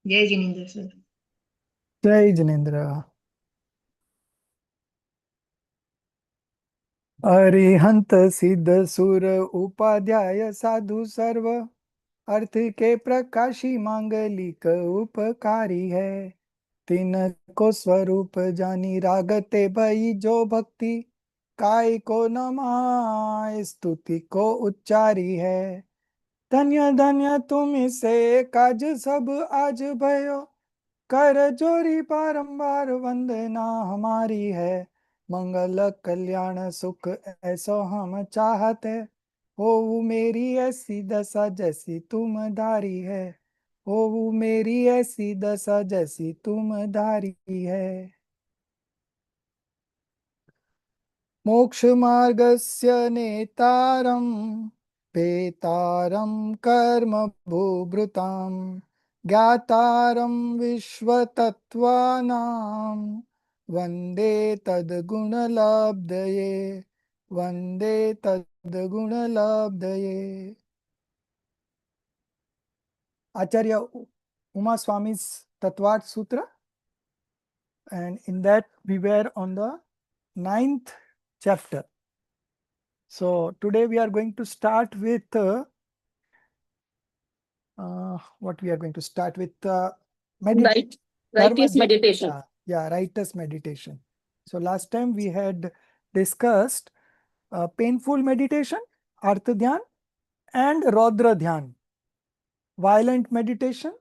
जय जिनेन्द्र सर। जय जिनेन्द्र। अरिहंत सिद्ध सुर उपाध्याय साधु सर्व अर्थ के प्रकाशी मांगलिक उपकारी है। तीन को स्वरूप जानी रागते भई जो भक्ति काय को नमाय स्तुति को उच्चारी है। धन्य धन्य तुम से काज सब आज भयो कर जोरी बारंबार वंदना हमारी है। मंगल कल्याण सुख ऐसो हम चाहते हो मेरी ऐसी दशा जैसी तुम धारी है। हो मेरी ऐसी दशा जैसी तुम धारी है। मोक्ष मार्गस्य नेतारं पेतारं कर्म भूभृतां ज्ञातारं विश्वतत्त्वानां वन्दे तद्गुणलब्धये वन्दे तद्गुणलब्धये। Acharya Uma Swami's Tattvat Sutra, and in that we were on the 9th chapter. So today we are going to start with what we are going to start with meditation. Righteous meditation. Righteous meditation. So last time we had discussed painful meditation, Artha Dhyan, and Rodra Dhyan. Violent meditation,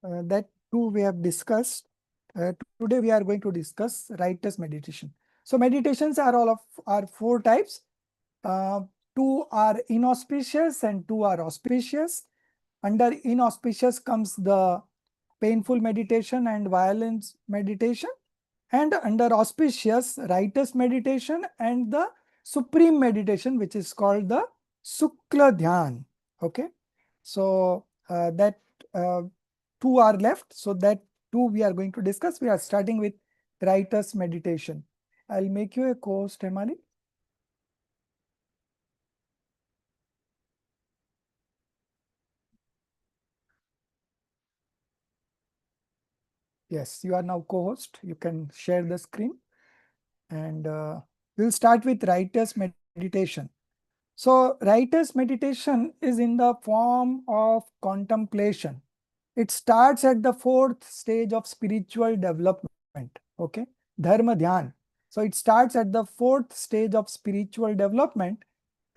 that too we have discussed. Today we are going to discuss righteous meditation. So meditations are four types. Two are inauspicious and two are auspicious. Under inauspicious comes the painful meditation and violence meditation, and under auspicious, righteous meditation and the supreme meditation, which is called the Sukla Dhyan. Okay, so that two are left, so that two we are going to discuss. We are starting with righteous meditation. I'll make you a co-host, Hemali. Yes, you are now co-host. You can share the screen, and we'll start with righteous meditation. So righteous meditation is in the form of contemplation. It starts at the fourth stage of spiritual development. Okay, Dharma Dhyan. So it starts at the fourth stage of spiritual development,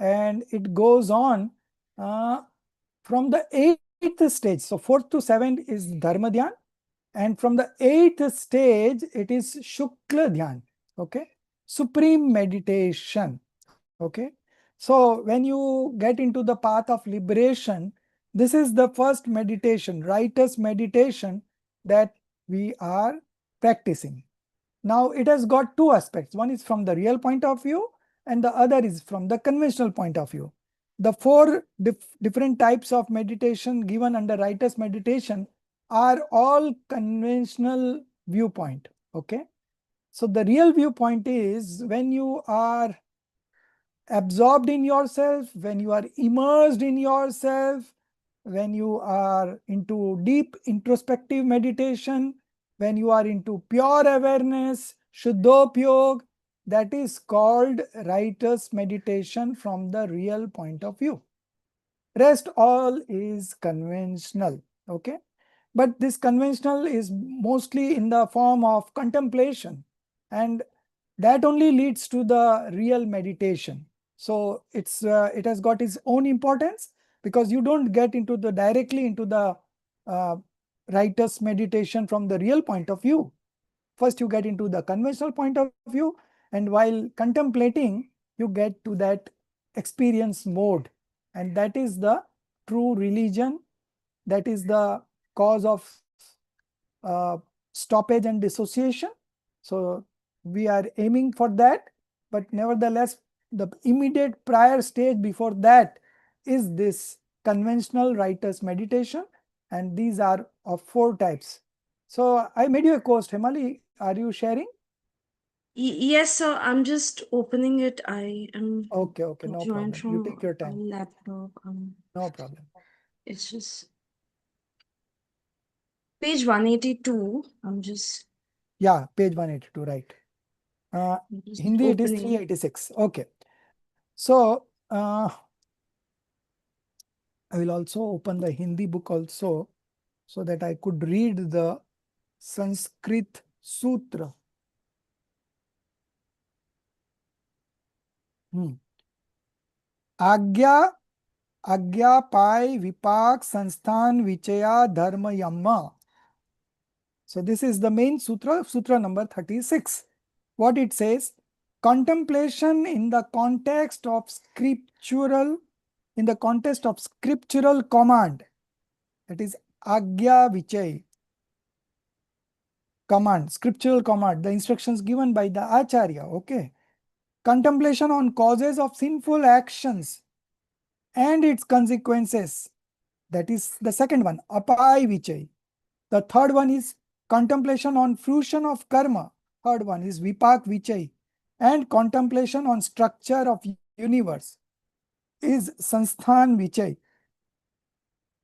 and it goes on from the eighth stage. So fourth to seventh is Dharma Dhyan, and from the eighth stage it is Shukla Dhyan. Okay, supreme meditation. Okay, so when you get into the path of liberation, this is the first meditation, righteous meditation, that we are practicing. Now it has got two aspects. One is from the real point of view and the other is from the conventional point of view. The four different types of meditation given under righteous meditation are all conventional viewpoint. Okay, so the real viewpoint is when you are absorbed in yourself, when you are immersed in yourself, when you are into deep introspective meditation, when you are into pure awareness, Shuddhopyog, that is called righteous meditation from the real point of view. Rest all is conventional. Okay, but this conventional is mostly in the form of contemplation, and that only leads to the real meditation. So it has got its own importance, because you don't get into the directly into the uh, righteous meditation from the real point of view. First you get into the conventional point of view, and while contemplating you get to that experience mode, and that is the true religion. That is the cause of stoppage and dissociation. So we are aiming for that, but nevertheless the immediate prior stage before that is this conventional righteous meditation, and these are of four types. So I made you a co-host. Hemali, are you sharing? Yes, sir. I'm just opening it. I am Okay, no joined problem. You from take your a time. laptop. No problem. It's just Page 182. I'm just Yeah, page 182, right. just Hindi it is opening. 386. Okay. So I will also open the Hindi book also so that I could read the Sanskrit Sutra. आज्ञा आज्ञा पाय विपाक संस्थान विचया धर्म यम्मा. So this is the main sutra, sutra number 36. What it says: contemplation in the context of scriptural command, that is agya vichay command, scriptural command, the instructions given by the acharya. Okay, contemplation on causes of sinful actions and its consequences, that is the second one, apai vichay. The third one is contemplation on fruition of karma. Third one is vipak vichay. And contemplation on structure of universe is sansthan vichay.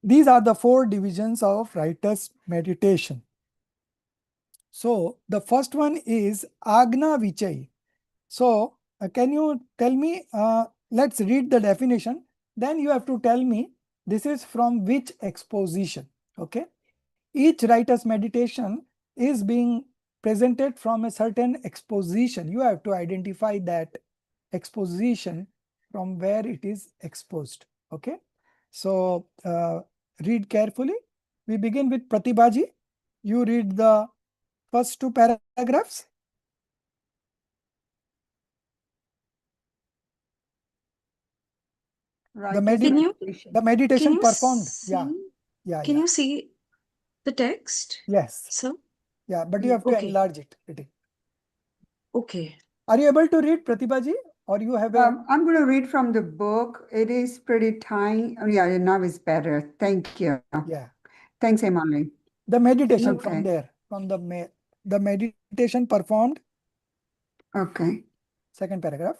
These are the four divisions of writer's meditation. So the first one is agna vichay. So can you tell me, let's read the definition. Then you have to tell me this is from which exposition. Okay. Each writer's meditation is being presented from a certain exposition. You have to identify that exposition from where it is exposed. Okay. So read carefully. We begin with Pratibhaji. You read the first two paragraphs. Right. The Can meditation you performed. see? Yeah. Can you see the text? Yes. So, Yeah, but you have to okay. enlarge it. Okay. Are you able to read, Pratibhaji? Or you have a... I'm going to read from the book. It is pretty tiny. Oh, yeah, now it's better. Thank you. Yeah. Thanks, Emily. The meditation Okay. from there, from the meditation performed. Okay. Second paragraph.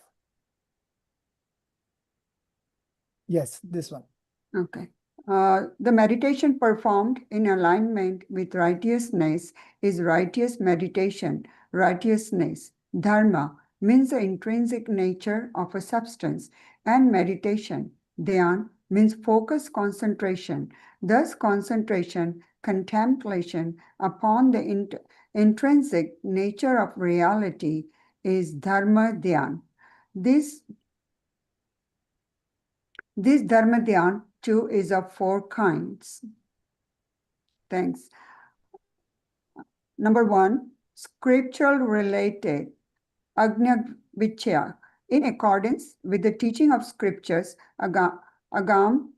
Yes, this one. Okay. The meditation performed in alignment with righteousness is righteous meditation. Righteousness, dharma, means the intrinsic nature of a substance, and meditation, dhyan, means focus, concentration. Thus, concentration, contemplation upon the intrinsic nature of reality is dharma dhyan. This dharma dhyan too is of four kinds. Thanks. Number one, scriptural related, Agnya Vichya, in accordance with the teaching of scriptures, Agam,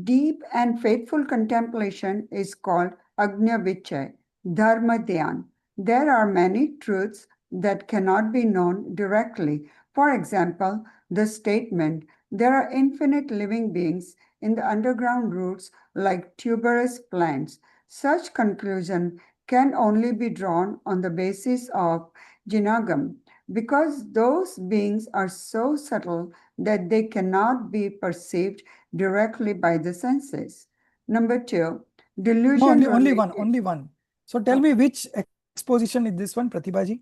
deep and faithful contemplation is called Agnya Vichya, Dharma Dhyan. There are many truths that cannot be known directly. For example, the statement, there are infinite living beings in the underground roots like tuberous plants. Such conclusion can only be drawn on the basis of Jinagam, because those beings are so subtle that they cannot be perceived directly by the senses. Number two, delusion. No, only one. So tell me which exposition is this one, Pratibhaji?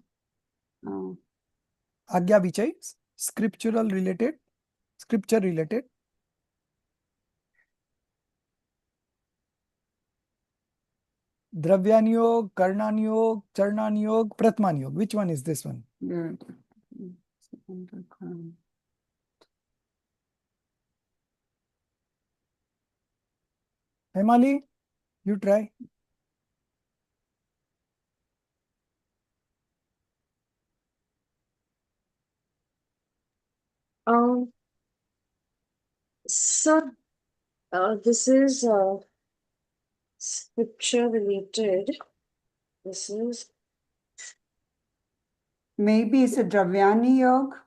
Agya Vichay, scripture related. Dravyan Yog, Karnan Yog, Charnan Yog, Pratman Yog. Which one is this one? Hemali, you try. So, this is scripture related. This is maybe it's a Dravyani Yoga.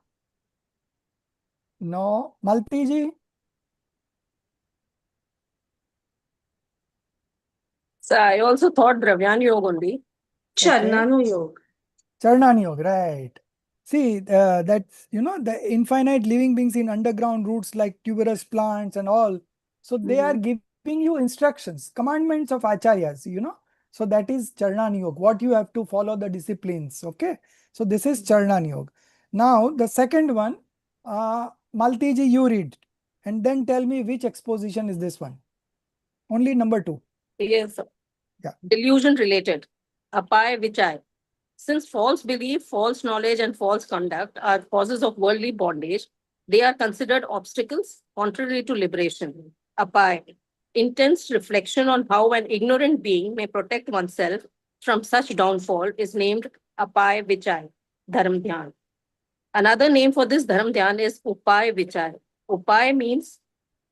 No, Malti ji. So I also thought Dravyani Yoga only. Charnano Yoga. Charnani Yoga, right. See, that's, the infinite living beings in underground roots like tuberous plants and all. So they are giving giving you instructions, commandments of acharyas, you know. So that is Charnan Yoga, what you have to follow the disciplines. Okay. So this is Charnan Yoga. Now the second one, Malti ji, you read and then tell me which exposition is this one. Only number 2. Yes, sir. Yeah. Delusion related. Apay vichai. Since false belief, false knowledge, and false conduct are causes of worldly bondage, they are considered obstacles contrary to liberation. Apay. Intense reflection on how an ignorant being may protect oneself from such downfall is named Apay vichai, Dharm Dhyan. Another name for this Dharm Dhyan is Upay vichai. Upay means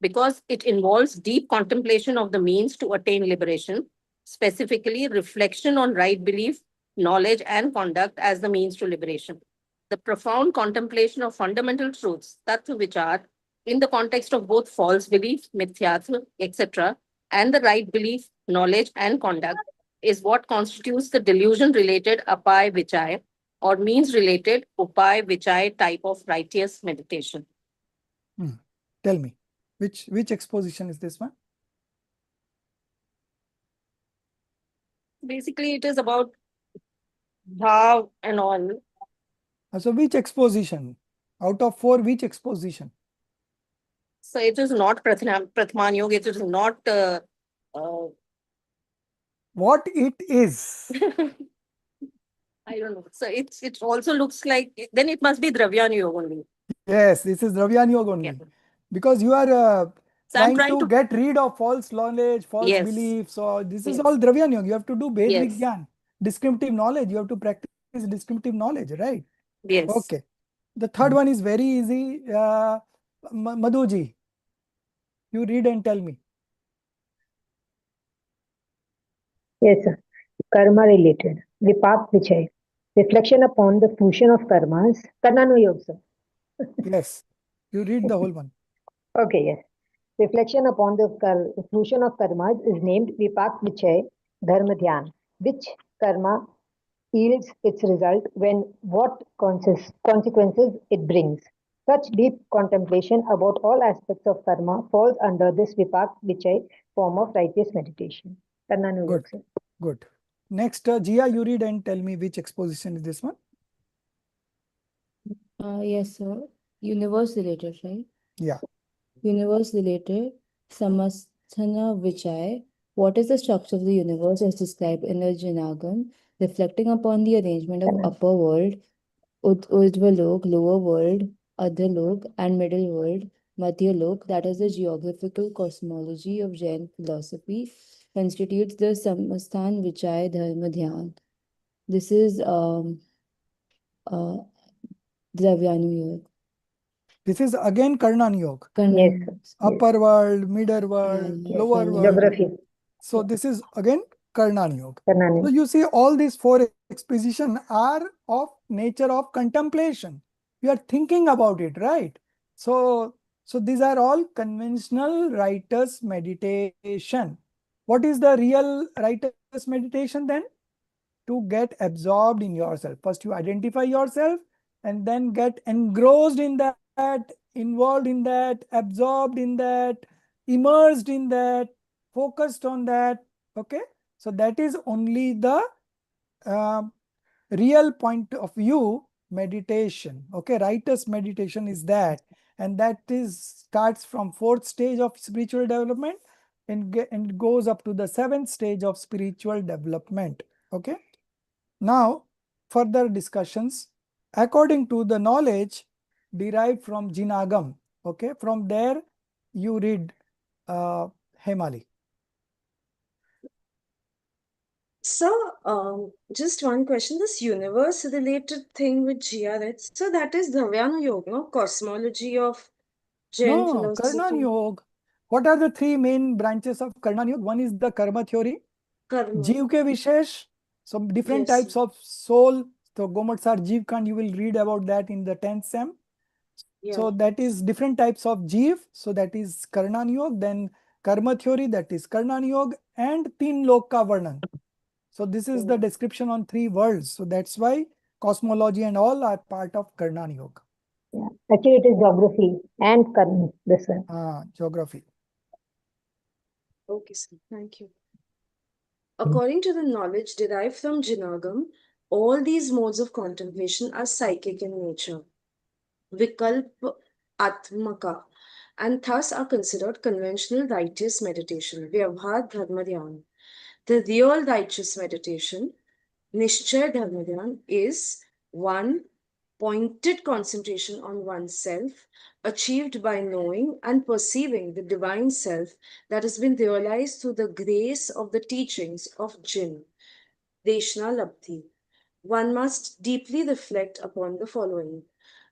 because it involves deep contemplation of the means to attain liberation, specifically reflection on right belief, knowledge, and conduct as the means to liberation. The profound contemplation of fundamental truths, tattva vichar, in the context of both false belief, mithyatva, etc., and the right belief, knowledge, and conduct is what constitutes the delusion-related apay vichai or means-related upay vichai type of righteous meditation. Tell me, which exposition is this one? Basically, it is about bhav and all. So which exposition? Out of 4, which exposition? So it is not Prathaman Yoga, it is not What it is? I don't know. So it also looks like then it must be Dravyan Yoga only. Yes, this is Dravyan Yoga only. Yeah. Because you are So I'm trying trying to to get rid of false knowledge, false Yes. beliefs. So this is Yes. all Dravyan Yoga. You have to do Ved Yes. Vigyan, descriptive knowledge. You have to practice descriptive knowledge, right? Yes. Okay. The third one is very easy. Madhuji, you read and tell me. Yes, sir. Karma related. Vipak Vichay. Reflection upon the fusion of karmas. Karnanu Yoga, sir. Yes, you read the whole one. Okay, yes. Reflection upon the fusion of karmas is named Vipak Vichay Dharma Dhyan, which karma yields its result when what consequences it brings. Such deep contemplation about all aspects of karma falls under this Vipak Vichay form of righteous meditation. Karnanu Good. Yoga, sir. Good. Next, Jia, you read and tell me which exposition is this one. Yes, sir. Universe related, right? Yeah. Universe related, Samasthana Vichai. What is the structure of the universe as described in the Janagam, reflecting upon the arrangement of upper world, Urdhvalok, lower world, Adhyalok, and middle world, Madhyalok, that is the geographical cosmology of Jain philosophy, constitutes the Samasthan Vichai Dharma Dhyan. This is Dravyanu Yoga. This is again Karnan Yoga. Yes. Upper world, middle world, Yeah, lower Karnan world. Geography. So this is again Karnan Yoga. Karnanu. So you see all these 4 expositions are of nature of contemplation. You are thinking about it, right? So these are all conventional writer's meditation. What is the real writer's meditation then? To get absorbed in yourself. First you identify yourself and then get engrossed in that, involved in that, absorbed in that, immersed in that, focused on that. Okay. So that is only the real point of view meditation. Okay. Writer's meditation is that. And that starts from 4th stage of spiritual development and goes up to the 7th stage of spiritual development. Okay. Now, further discussions according to the knowledge derived from Jinagam. Okay, from there you read Hemali. So, just one question. This universe-related thing with Jia, right? So that is Dhavyana Yoga, no? Cosmology of Jain No, philosophy. Karnan Yoga. What are the 3 main branches of Karnan Yoga? One is the Karma theory, Karma. Jeev ke Vishesh, some different Yes. types of soul. So Gomatsar Jeev Kand, you will read about that in the 10th sem. Yeah. So that is different types of Jeev. So that is Karnan Yoga. Then Karma theory, that is Karnan Yoga, and Teen Loka Varnan. So this is the description on 3 worlds. So that's why cosmology and all are part of Karnan Yoga. Yeah. Actually, it is geography and karma. This one. Geography. Okay, sir. Thank you. According to the knowledge derived from Jinagam, all these modes of contemplation are psychic in nature, Vikalp Atmaka, and thus are considered conventional righteous meditation, Vyavhar Dharmadhyana. The real righteous meditation, Nishchay Dharmadhyana, is one pointed concentration on oneself, achieved by knowing and perceiving the divine self that has been realized through the grace of the teachings of Jin, Deshna Labdhi. One must deeply reflect upon the following.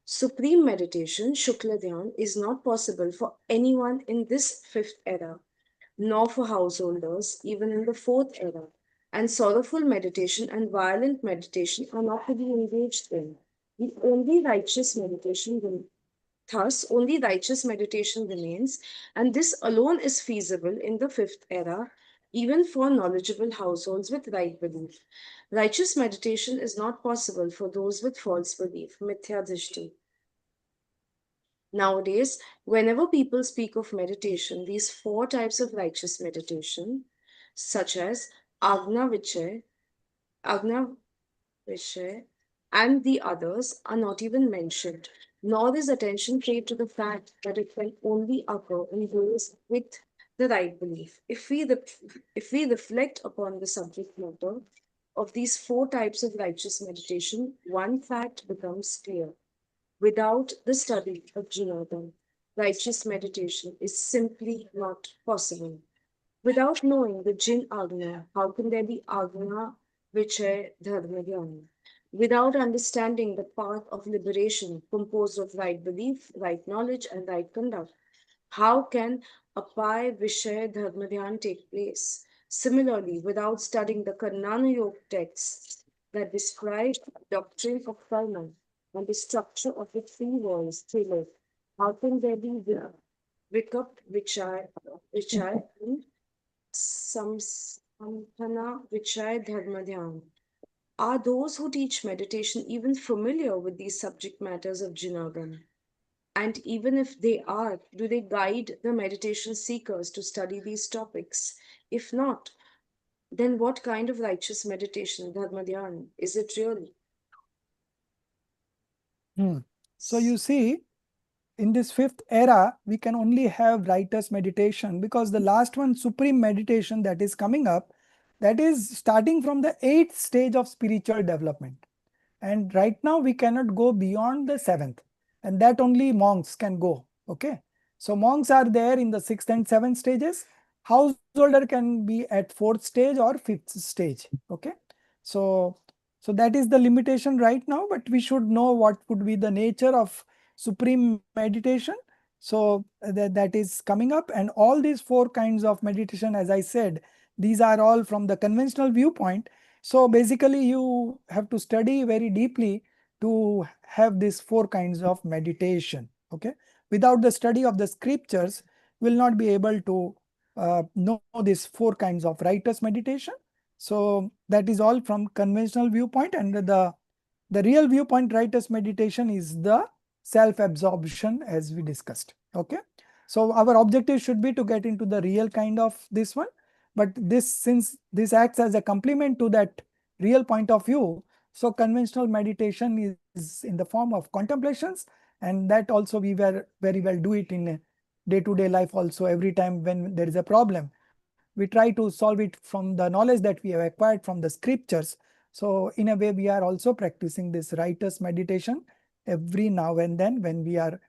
Supreme meditation, Shukla Dhyan, is not possible for anyone in this fifth era, nor for householders, even in the fourth era. And sorrowful meditation and violent meditation are not to be engaged in. The only righteous meditation will Thus, only righteous meditation remains, and this alone is feasible in the fifth era, even for knowledgeable households with right belief. Righteous meditation is not possible for those with false belief, mithya drishti. Nowadays, whenever people speak of meditation, these four types of righteous meditation, such as Agna Vishay, and the others, are not even mentioned, nor is attention paid to the fact that it can only occur in those with the right belief. If we reflect upon the subject matter of these four types of righteous meditation, one fact becomes clear. Without the study of Jnana, righteous meditation is simply not possible. Without knowing the Jin Agna, how can there be Agna Vichay Dharma Jnana? Without understanding the path of liberation composed of right belief, right knowledge, and right conduct, how can Apay Vishay Dharma Dhyan take place? Similarly, without studying the Karnanuyog texts that describe doctrine of karma and the structure of the three worlds, Trilok, how can there be Vikap Vichai, and Samsthana Vichai Dharma Dhyan? Are those who teach meditation even familiar with these subject matters of Jinagam? And even if they are, do they guide the meditation seekers to study these topics? If not, then what kind of righteous meditation, Dharmadhyan, is it really? So you see, in this fifth era, we can only have righteous meditation because the last one, supreme meditation, that is coming up, that is starting from the 8th stage of spiritual development. And right now we cannot go beyond the 7th, and that only monks can go. Okay. So monks are there in the 6th and 7th stages. Householder can be at 4th stage or 5th stage. Okay. So that is the limitation right now, but we should know what would be the nature of supreme meditation. So that is coming up, and all these four kinds of meditation, as I said, these are all from the conventional viewpoint. So basically you have to study very deeply to have these four kinds of meditation. Okay. Without the study of the scriptures, will not be able to know these four kinds of righteous meditation. So that is all from conventional viewpoint, and the real viewpoint righteous meditation is the self-absorption, as we discussed. Okay. So our objective should be to get into the real kind of this one. But this, since this acts as a complement to that real point of view, so conventional meditation is in the form of contemplations, and that also we were very well do it in day-to-day life also. Every time when there is a problem, we try to solve it from the knowledge that we have acquired from the scriptures. So in a way, we are also practicing this righteous meditation every now and then when we are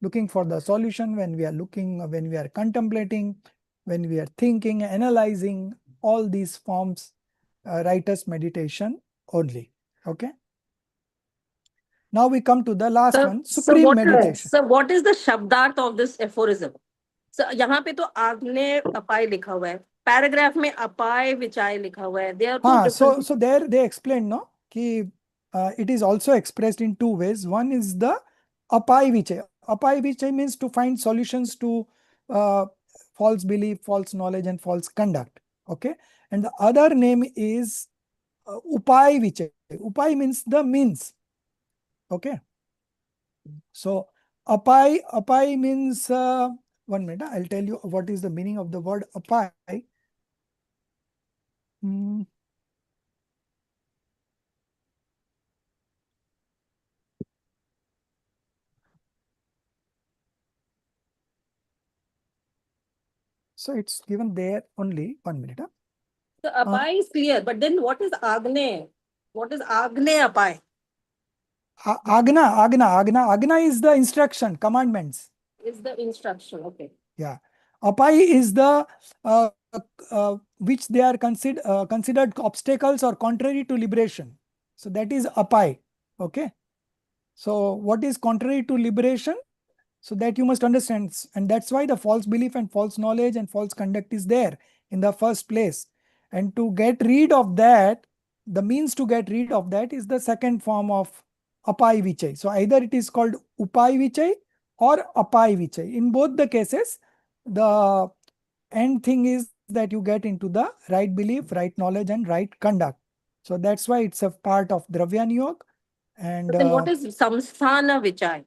looking for the solution, when we are contemplating, when we are thinking, analyzing, all these forms, righteous meditation only. Okay. Now we come to the last one, supreme meditation. So what is the shabdarth of this aphorism? So यहाँ पे तो आग्ने अपाय लिखा हुआ है, paragraph में अपाय विचाय लिखा हुआ है. They are two different. So there they explain, no, कि it is also expressed in two ways. One is the apay vichay. Apay vichay means to find solutions to false belief, false knowledge, and false conduct. Okay, and the other name is upay vichay. Upay means the means. Okay, so apay means 1 minute. I'll tell you what is the meaning of the word apai. So it's given there only. 1 minute. The apai is clear, but then what is Agne? What is Agne apai? Agna is the instruction, commandments. Is the instruction, okay. Yeah. Apai is the which they are considered obstacles or contrary to liberation. So that is apai. Okay. So what is contrary to liberation? So that you must understand, and that's why the false belief and false knowledge and false conduct is there in the first place. And to get rid of that, the means to get rid of that is the second form of apai vichay. So either it is called upai vichay or apai vichay. In both the cases, the end thing is that you get into the right belief, right knowledge, and right conduct. So that's why it's a part of Dravya Niyog. And But then what is Samsthana Vichai?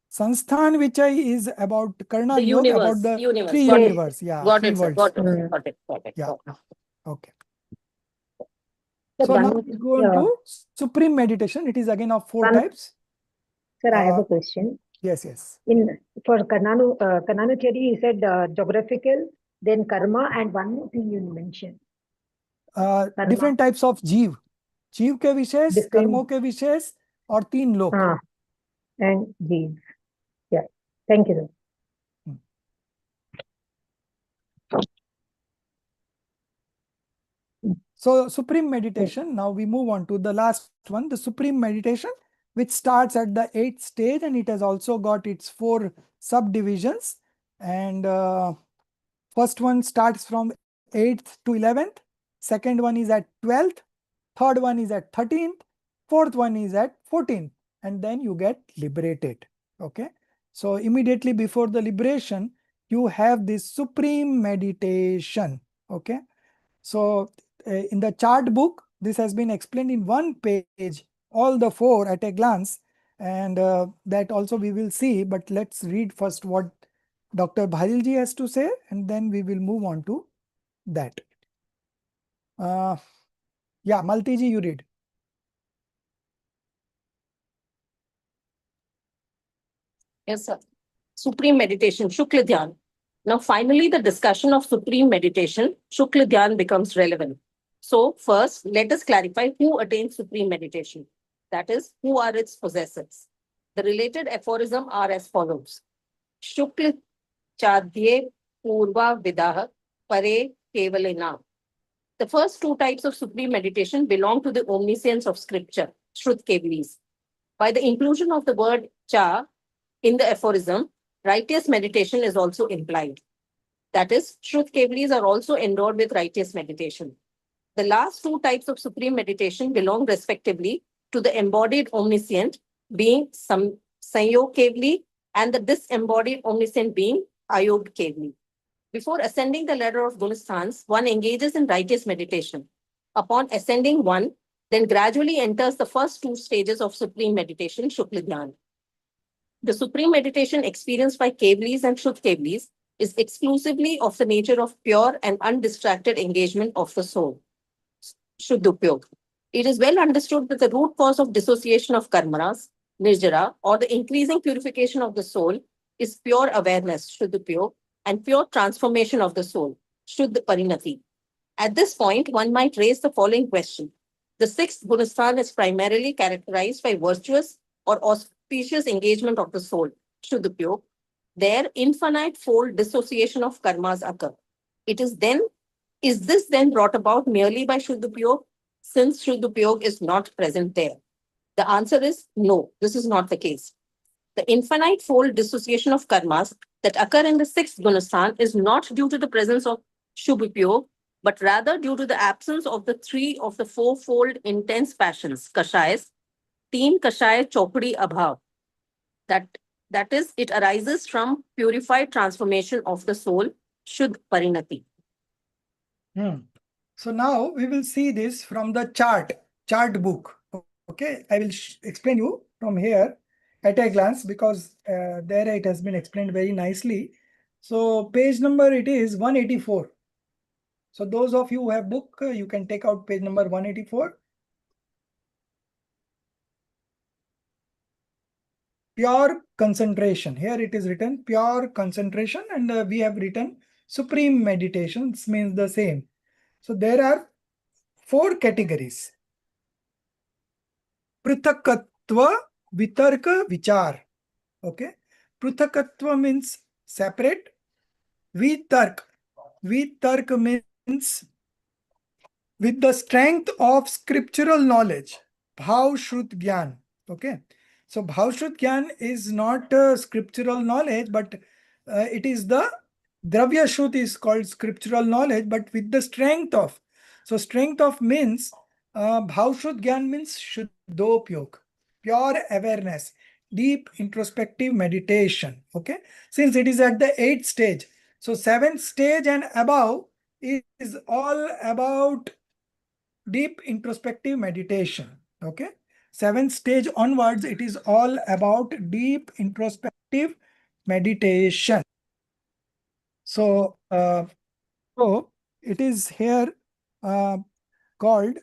Sansthan Vichai is about Karna The Yoga, universe, about the universe. three Got it. universe. Yeah, Got three it, sir. worlds. Got it. Got it. Got it. Yeah. Got it. Okay. Sir, So one now more- we go into supreme meditation. It is again of 4 One- types. Sir, I have a question. Yes. For Karnanu theory, you said geographical, then karma, and one more thing you mentioned. Different types of जीव के विशेष, Different- कर्मों के विशेष और 3 लोक. And these. Yeah. Thank you, sir. So supreme meditation, now we move on to the last one, the supreme meditation, which starts at the 8th stage, and it has also got its 4 subdivisions. And first one starts from 8th to 11th, second one is at 12th, third one is at 13th, fourth one is at 14th, and then you get liberated. Okay. So immediately before the liberation, you have this supreme meditation. Okay. So in the chart book, this has been explained in 1 page, all the 4 at a glance, and that also we will see, but let's read first what Dr. Bhalilji has to say, and then we will move on to that. Yeah, Maltiji, you read. Yes, sir. Supreme meditation, Shukla Dhyan. Now, finally, the discussion of supreme meditation, Shukla Dhyan, becomes relevant. So, first, let us clarify who attains supreme meditation. That is, who are its possessors. The related aphorisms are as follows. Shukla Chadhye Purva Vidaha Pare Kevalena. The first 2 types of supreme meditation belong to the omniscience of scripture, Shrut Kevalis. By the inclusion of the word cha in the aphorism, righteous meditation is also implied. That is, Shrut Kevalis are also endowed with righteous meditation. The last 2 types of supreme meditation belong respectively to the embodied omniscient being Sanyog Kevali and the disembodied omniscient being Ayog Kevali. Before ascending the ladder of Gunasthans, one engages in righteous meditation. Upon ascending one, then gradually enters the first 2 stages of supreme meditation, Shukla Dhyan. The supreme meditation experienced by Kevalis and Shrut Kevalis is exclusively of the nature of pure and undistracted engagement of the soul, Shuddhupyog. It is well understood that the root cause of dissociation of karmanas, nirjara, or the increasing purification of the soul is pure awareness, Shuddhupyog, and pure transformation of the soul, Shuddha Parinati. At this point, one might raise the following question. The 6th Gunasthan is primarily characterized by virtuous or auspicious engagement of the soul, Shuddhupyog. There, infinite fold dissociation of karmas occur. Is this then brought about merely by Shuddhupyog, since Shuddhupyog is not present there? The answer is no, this is not the case. The infinite fold dissociation of karmas that occur in the 6th Gunasthan is not due to the presence of Shubhupyog, but rather due to the absence of the 3 of the 4-fold intense passions, Kashayas, Teen Kashaya Chopadi Abhav. That is, it arises from purified transformation of the soul, Shuddh Parinati. So now we will see this from the chart book. Okay, I will explain you from here at a glance, because there it has been explained very nicely. So page number it is 184. So those of you who have book, you can take out page number 184. Pure concentration. Here it is written pure concentration, and we have written supreme meditation. This means the same. So there are 4 categories. Prithakatva, Vitarka, Vichar. Okay. Prithakatva means separate. Vitark. Vitark means with the strength of scriptural knowledge. Bhav Shrut Gyan. Okay. So Bhav Shrut Gyan is not scriptural knowledge, but it is the Dravya Shrut is called scriptural knowledge, but with the strength of. So strength of means Bhav Shrut Gyan means Shuddhopyog, pure awareness, deep introspective meditation. Okay. Since it is at the 8th stage. So 7th stage and above is all about deep introspective meditation. Okay. 7th stage onwards, it is all about deep introspective meditation. So, it is here called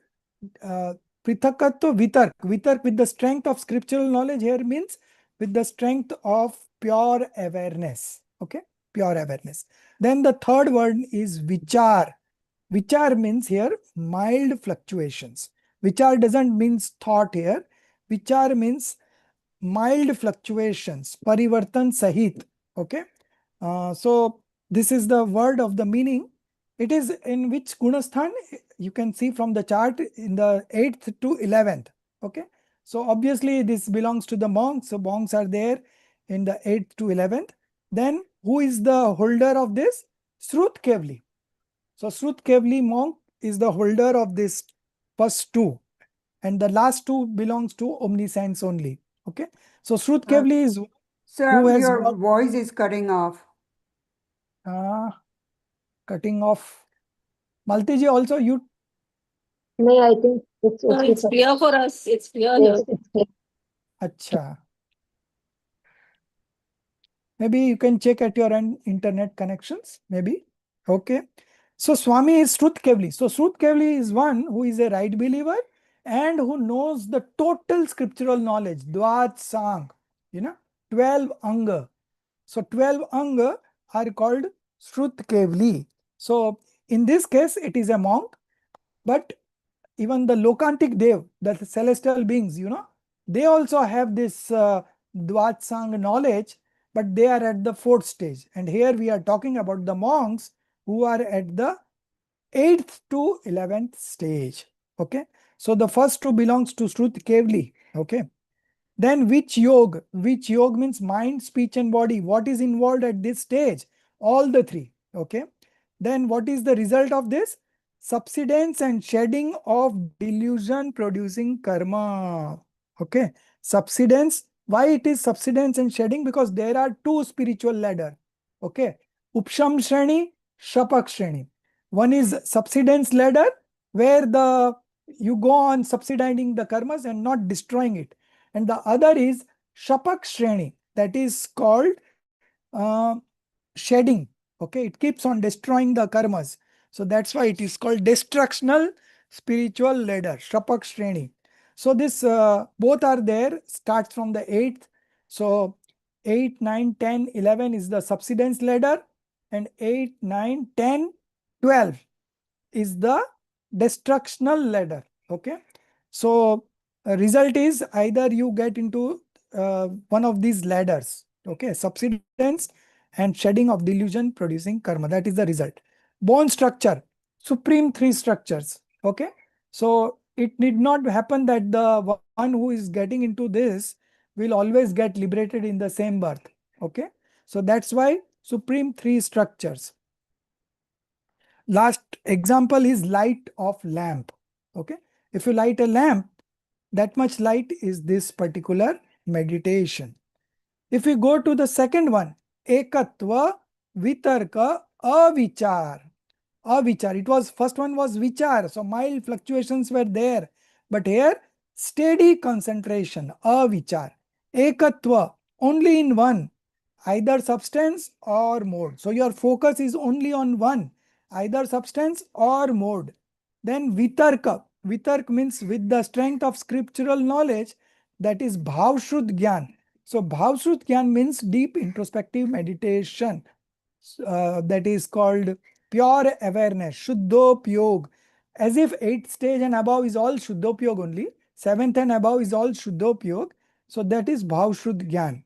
Prithakatva Vitark. Vitark with the strength of scriptural knowledge here means with the strength of pure awareness. Okay, pure awareness. Then the third word is Vichar. Vichar means here mild fluctuations. Vichar doesn't means thought here. Vichar means mild fluctuations. Parivartan Sahit. Okay. So this is the word of the meaning. It is in which Gunasthan? You can see from the chart in the 8th to 11th. Okay. So obviously this belongs to the monks. So monks are there in the 8th to 11th. Then who is the holder of this? Srut Kevli. So Srut Kevli monk is the holder of this first 2. And the last 2 belongs to omniscience only. Okay. So Srut Kevli is Sir, who has your got, voice is cutting off. cutting off. Maltiji also you. No, I think it's No, okay it's for clear for us. It's clear yes, here. it's clear. Acha. Maybe you can check at your end internet connections. Maybe. Okay. So Swami is Srut Kevli. So Srut Kevli is one who is a right believer and who knows the total scriptural knowledge. Dvat Sang. 12 Anga. So 12 Anga are called Srut Kevli. So in this case, it is a monk, but even the Lokantik Dev, the celestial beings, they also have this Dvatsang knowledge, but they are at the 4th stage. And here we are talking about the monks who are at the 8th to 11th stage. Okay. So the first 2 belongs to Srut Kevli. Okay. Then which yoga? Which yoga means mind, speech and body. What is involved at this stage? All the 3. Okay. Then what is the result of this? Subsidence and shedding of delusion producing karma. Okay. Subsidence. Why it is subsidence and shedding? Because there are 2 spiritual ladder. Okay. Upsham Shreni, Shapak Shreni. One is subsidence ladder where you go on subsidizing the karmas and not destroying it. And the other is Shapak Shreni, that is called shedding. Okay, it keeps on destroying the karmas. So that's why it is called destructional spiritual ladder, Shapak Shreni. So this both are there, starts from the 8th. So 8, 9, 10, 11 is the subsidence ladder, and 8, 9, 10, 12 is the destructional ladder. Okay. So result is either you get into one of these ladders. Okay. Subsidence and shedding of delusion producing karma. That is the result. Bone structure. Supreme 3 structures. Okay. So it need not happen that the one who is getting into this will always get liberated in the same birth. Okay. So that's why supreme 3 structures. Last example is light of lamp. Okay. If you light a lamp, that much light is this particular meditation. If we go to the second one, Ekatva, Vitarka, Avichar. Avichar. It was first one was Vichar. So mild fluctuations were there. But here, steady concentration, Avichar. Ekatva, only in one. either substance or mode. So your focus is only on one, either substance or mode. Then vitarka. Vitark means with the strength of scriptural knowledge, that is bhavshrut gyan. So bhavshrut gyan means deep introspective meditation. That is called pure awareness, shuddhopyog. As if 8th stage and above is all shuddhopyog only, 7th and above is all shuddhopyog. So that is bhavshrut gyan.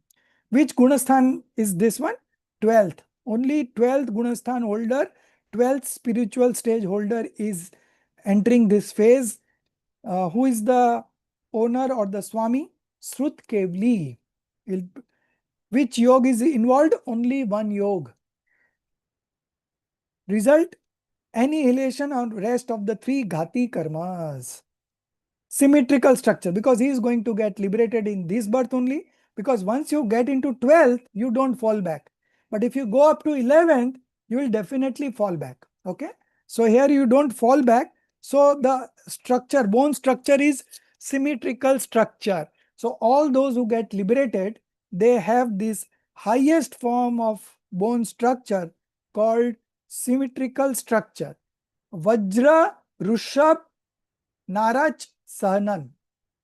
Which gunasthan is this one? 12th. Only 12th gunasthan holder, 12th spiritual stage holder is entering this phase. Who is the owner or the Swami? Srut Kevli. Which yoga is involved? Only one yoga. Result? Annihilation on rest of the 3 ghati karmas. Symmetrical structure, because he is going to get liberated in this birth only. Because once you get into 12th, you don't fall back. But if you go up to 11th, you will definitely fall back. Okay. So here you don't fall back. So the structure, bone structure is symmetrical structure. So all those who get liberated, they have this highest form of bone structure called symmetrical structure. Vajra, Rushabh, Naraj, Sahanan.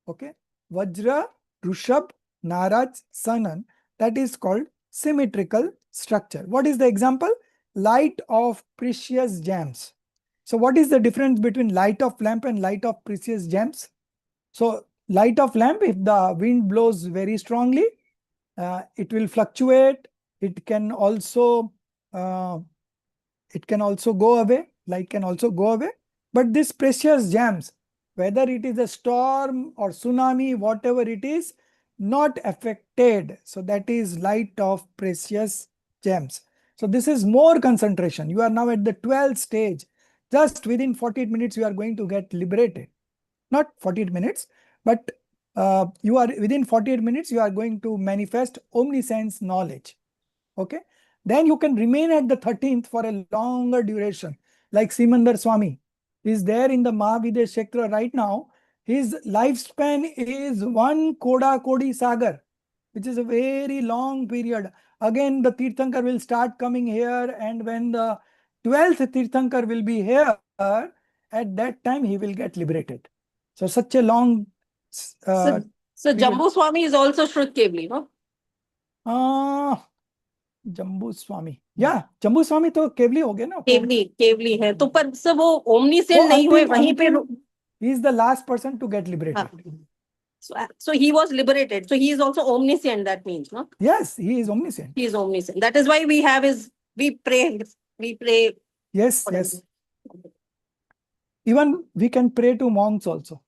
Okay. Vajra, Rushabh, Naraj, Sahanan. That is called symmetrical structure. What is the example? Light of precious gems. So what is the difference between light of lamp and light of precious gems? So light of lamp, if the wind blows very strongly, it will fluctuate. It can also go away. Light can also go away. But this precious gems, whether it is a storm or tsunami, whatever it is, not affected. So that is light of precious gems. So this is more concentration. You are now at the 12th stage. Just within 48 minutes, you are going to get liberated. Not 48 minutes, but you are within 48 minutes, you are going to manifest omniscience knowledge. Okay. Then you can remain at the 13th for a longer duration. Like Simandar Swami is there in the Mahavidesh Kshetra right now. His lifespan is 1 Koda Kodi Sagar, which is a very long period. Again, the Tirthankar will start coming here, and when the 12th Tirthankar will be here, at that time he will get liberated. So such a long So Jambu Swami is also Shrut Kevli, no? Jambu स्वामी या जम्बू स्वामी तो केवली हो गया ना केवली है तो पर सब वो ओमनीसेंट नहीं हुए वहीं पे he is the last person to get liberated. So he was liberated, so he is also omniscient, that means, no? Yes, he is omniscient. He is omniscient. That is why we pray. Yes. Even we can pray to monks also.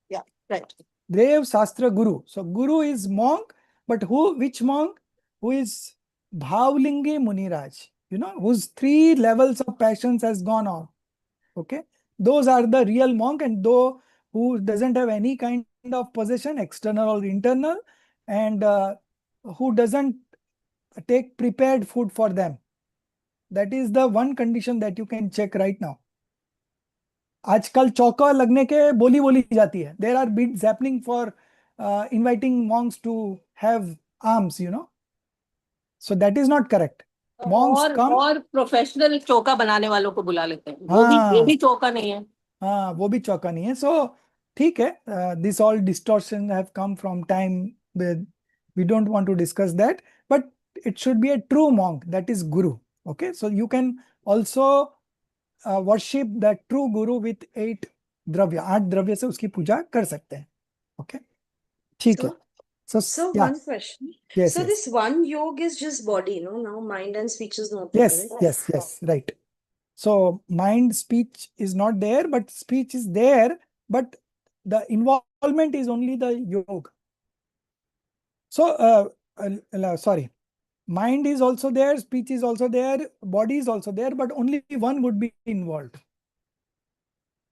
Yeah, right. Dev Shastra Guru. So Guru is monk, but which monk? Who is Bhavlingi Muniraj, whose 3 levels of passions has gone on. Okay. Those are the real monk, and though who doesn't have any kind of possession, external or internal, and who doesn't take prepared food for them. That is the one condition that you can check right now. आजकल चौका लगने के बोली जाती है. There are bids happening for inviting monks to have alms, So that is not correct. Monks come और professional चौका बनाने वालों को बुला लेते हैं. वो भी चौका नहीं है. हाँ, वो भी चौका नहीं है. So ठीक है. This all distortion have come from time. We don't want to discuss that. But it should be a true monk. That is Guru. Okay. So you can also worship the true Guru with 8 dravya. 8 dravya से उसकी पूजा कर सकते हैं. Okay. ठीक है. So yeah. one question. Yes, So yes. this one yoga is just body, no? Now mind and speech is not there, Yes, correct? yes, right. So mind, speech is not there, but speech is there, but the involvement is only the yoga. So, sorry, mind is also there, speech is also there, body is also there, but only one would be involved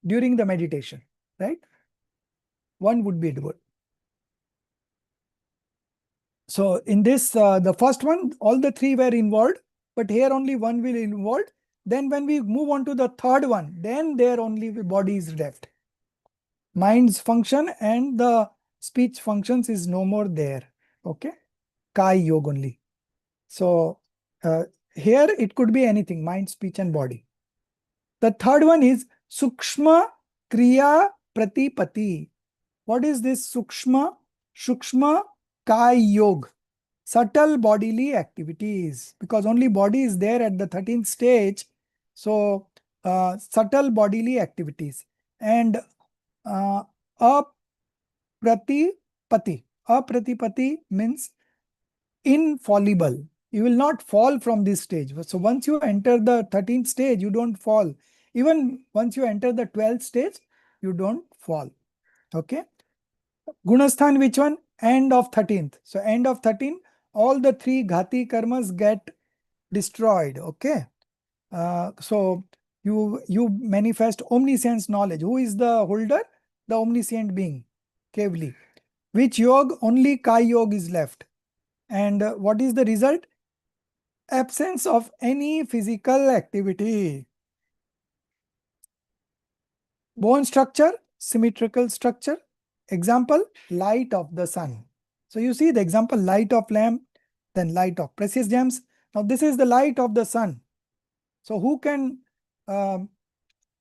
during the meditation, right? One would be involved. So in this, the first one, all the 3 were involved, but here only one will involved. Then when we move on to the third one, then there only the body is left. Mind's function and the speech functions is no more there. Okay. Kai Yoga only. So here it could be anything, mind, speech, and body. The third one is Sukshma Kriya Pratipati. What is this Sukshma? Sukshma Kai Yoga. Subtle bodily activities, because only body is there at the 13th stage. So subtle bodily activities. And apratipati. Apratipati means infallible. You will not fall from this stage. So once you enter the 13th stage, you don't fall. Even once you enter the 12th stage, you don't fall. Okay. Gunasthan, which one? End of 13th. So end of 13, all the three ghati karmas get destroyed. Okay. So you manifest omniscience knowledge. Who is the holder? The omniscient being, Kevli. Which yoga? Only Kai Yoga is left. And what is the result? Absence of any physical activity. Bone structure, symmetrical structure. Example, light of the sun. So you see the example, light of lamp, then light of precious gems. Now this is the light of the sun. So who can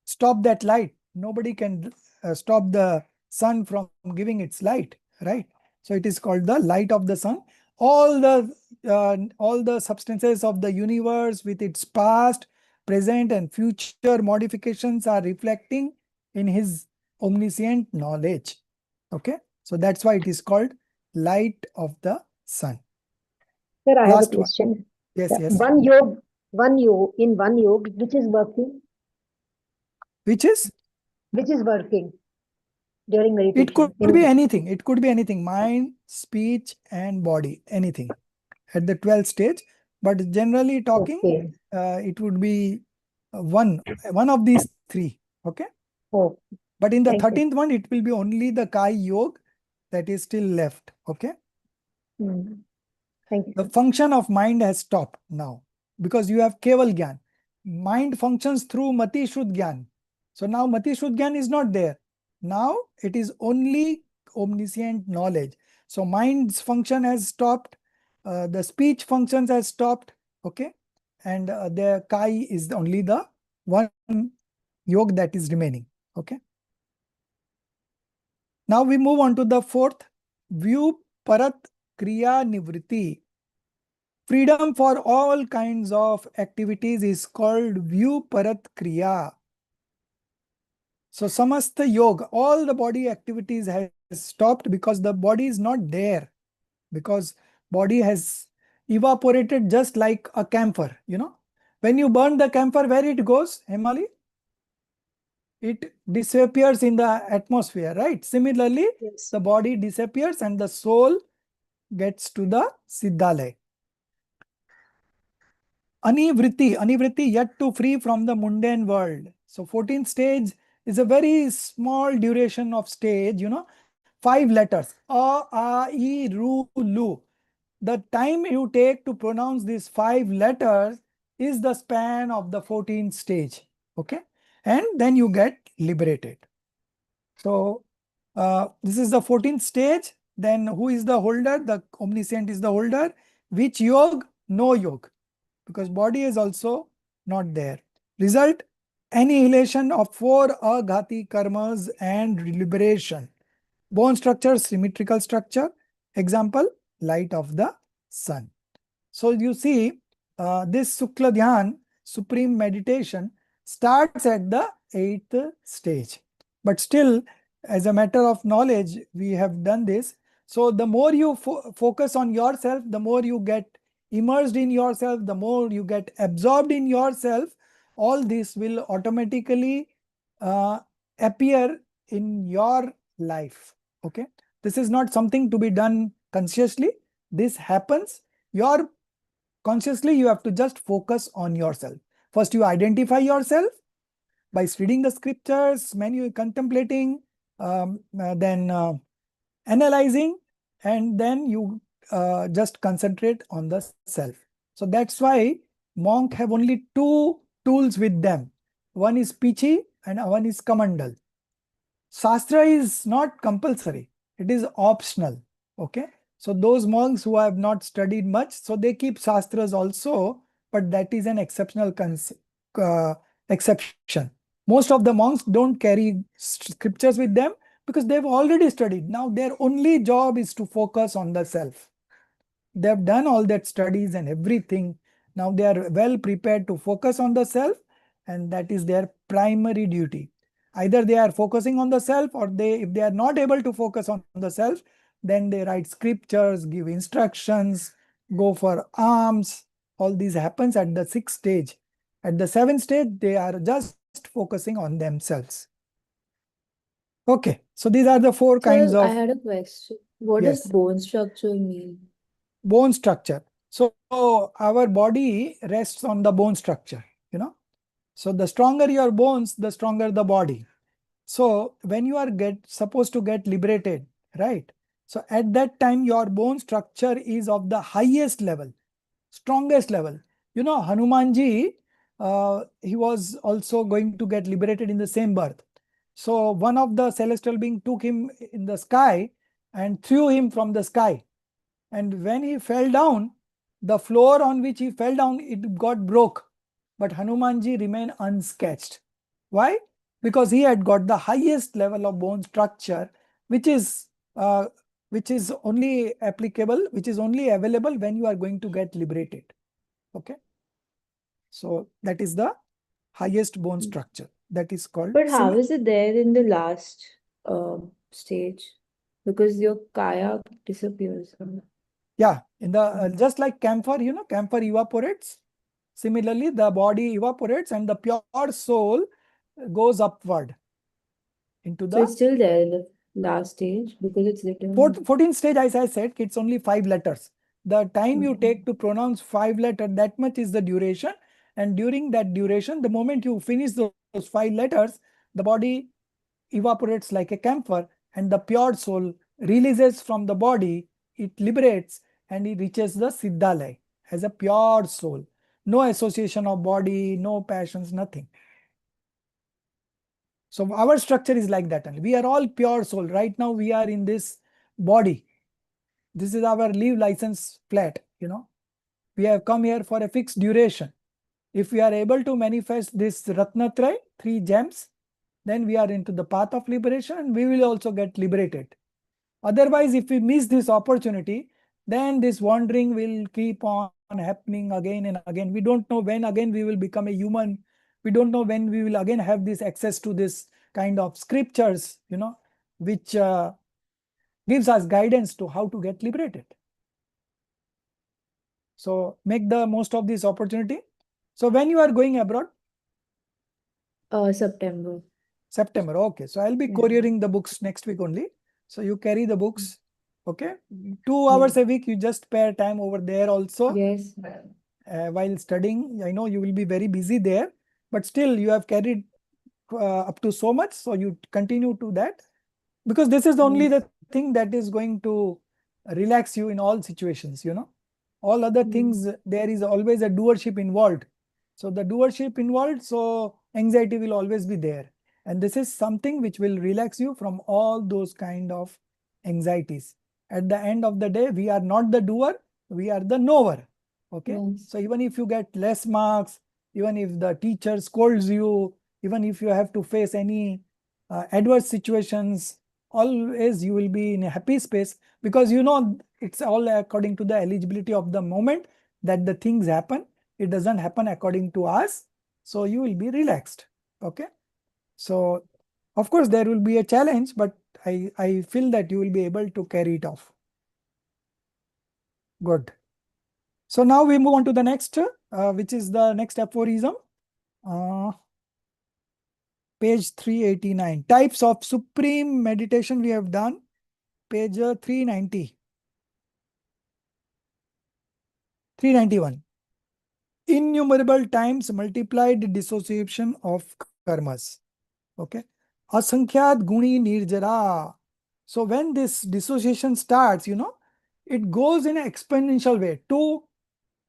stop that light? Nobody can stop the sun from giving its light, right? So it is called the light of the sun. All the substances of the universe with its past, present, and future modifications are reflecting in his omniscient knowledge. Okay, so that's why it is called light of the sun. Sir, I have a Last one. question. Yes, Yeah, yes. One yoga, in one yoga, which is working during meditation? It could be anything. It could be anything. Mind, speech, and body. Anything at the 12th stage. But generally talking, Okay. it would be one of these three. Okay. Oh, But in the thank you. 13th one, it will be only the Kai Yoga that is still left. Okay. Thank you. The function of mind has stopped now because you have Keval Gyan. Mind functions through Mati Shuddh Gyan. So now Mati Shuddh Gyan is not there. Now it is only omniscient knowledge. So mind's function has stopped. The speech functions has stopped. Okay. And the Kai is only the one yoga that is remaining. Okay. Now we move on to the fourth. View Parat Kriya Nivritti. Freedom for all kinds of activities is called View Parat Kriya. So Samastha Yoga, all the body activities has stopped because the body is not there. Because body has evaporated just like a camphor, you know. When you burn the camphor, where it goes, Hemali? It disappears in the atmosphere, right? Similarly, Yes. the body disappears and the soul gets to the Siddhalaya. Anivritti, yet to free from the mundane world. So 14th stage is a very small duration of stage, you know, 5 letters. A, I, Ru, Lu. The time you take to pronounce these 5 letters is the span of the 14th stage. Okay. And then you get liberated. So this is the 14th stage. Then who is the holder? The omniscient is the holder. Which yoga? No yoga. Because body is also not there. Result, annihilation of 4 aghati karmas and liberation. Bone structure, symmetrical structure. Example, light of the sun. So you see, this Sukla Dhyan, supreme meditation, starts at the 8th stage. But still, as a matter of knowledge, we have done this. So the more you focus on yourself, the more you get immersed in yourself, the more you get absorbed in yourself, all this will automatically appear in your life. Okay. This is not something to be done consciously. This happens. Consciously, you have to just focus on yourself. First, you identify yourself by reading the scriptures, contemplating, then analyzing, and then you just concentrate on the self. So that's why monks have only 2 tools with them. One is Pichi and one is Kamandal. Shastra is not compulsory. It is optional. Okay. So those monks who have not studied much, so they keep Shastras also, but that is an exceptional exception. Most of the monks don't carry scriptures with them because they've already studied. Now their only job is to focus on the self. They've done all that studies and everything. Now they are well prepared to focus on the self, and that is their primary duty. Either they are focusing on the self, or if they are not able to focus on the self, then they write scriptures, give instructions, go for alms. All these happens at the 6th stage. At the 7th stage, they are just focusing on themselves. Okay, so these are the 4 kinds Sir, I of had a question. What does Yes. bone structure mean? bone structure. So our body rests on the bone structure, you know. So the stronger your bones, the stronger the body. So when you are supposed to get liberated, right? So at that time, your bone structure is of the highest level, strongest level. You know, Hanumanji, he was also going to get liberated in the same birth. So one of the celestial being took him in the sky and threw him from the sky. And when he fell down, the floor on which he fell down, it got broke. But Hanumanji remained unscathed. Why? Because he had got the highest level of bone structure, which is only applicable, which is only available when you are going to get liberated. Okay. So that is the highest bone structure. That is called. But how is it there in the last stage? Because your kaya disappears. Yeah, in the just like camphor, you know, camphor evaporates. Similarly, the body evaporates and the pure soul goes upward into So it's the still there in the last stage because it's written. 14th stage. As I said, it's only 5 letters. The time you take to pronounce 5 letters, that much is the duration. And during that duration, the moment you finish those 5 letters, the body evaporates like a camphor, and the pure soul releases from the body, it liberates, and it reaches the Siddhalaya as a pure soul. No association of body, no passions, nothing. So our structure is like that only. We are all pure soul. Right now we are in this body. This is our leave license flat, you know. We have come here for a fixed duration. If we are able to manifest this Ratnatraya, 3 gems, then we are into the path of liberation and we will also get liberated. Otherwise, if we miss this opportunity, then this wandering will keep on happening again and again. We don't know when again we will become a human. We don't know when we will again have this access to this kind of scriptures, you know, which gives us guidance to how to get liberated. So make the most of this opportunity. So when you are going abroad? September. September. Okay. So I'll be Yeah. couriering the books next week only. So you carry the books. Okay. Mhm. 2 hours a week, you just spare time over there also. Yes. While studying, I know you will be very busy there, but still you have carried up to so much. So you continue to that, because this is only the thing that is going to relax you in all situations, you know. All other things, there is always a doership involved. So the doership involved, so anxiety will always be there. And this is something which will relax you from all those kind of anxieties. At the end of the day, we are not the doer, we are the knower. Okay. Yes. So even if you get less marks, even if the teacher scolds you, even if you have to face any adverse situations, always you will be in a happy space, because you know it's all according to the eligibility of the moment that the things happen. It doesn't happen according to us. So you will be relaxed. Okay. So of course there will be a challenge, but I feel that you will be able to carry it off. Good. So now we move on to the next, which is the next aphorism. Page 389. Types of supreme meditation we have done. Page 390. 391. Innumerable times multiplied dissociation of karmas. Okay. Asankhyaat guni nirjara. So when this dissociation starts, you know, it goes in an exponential way. 2,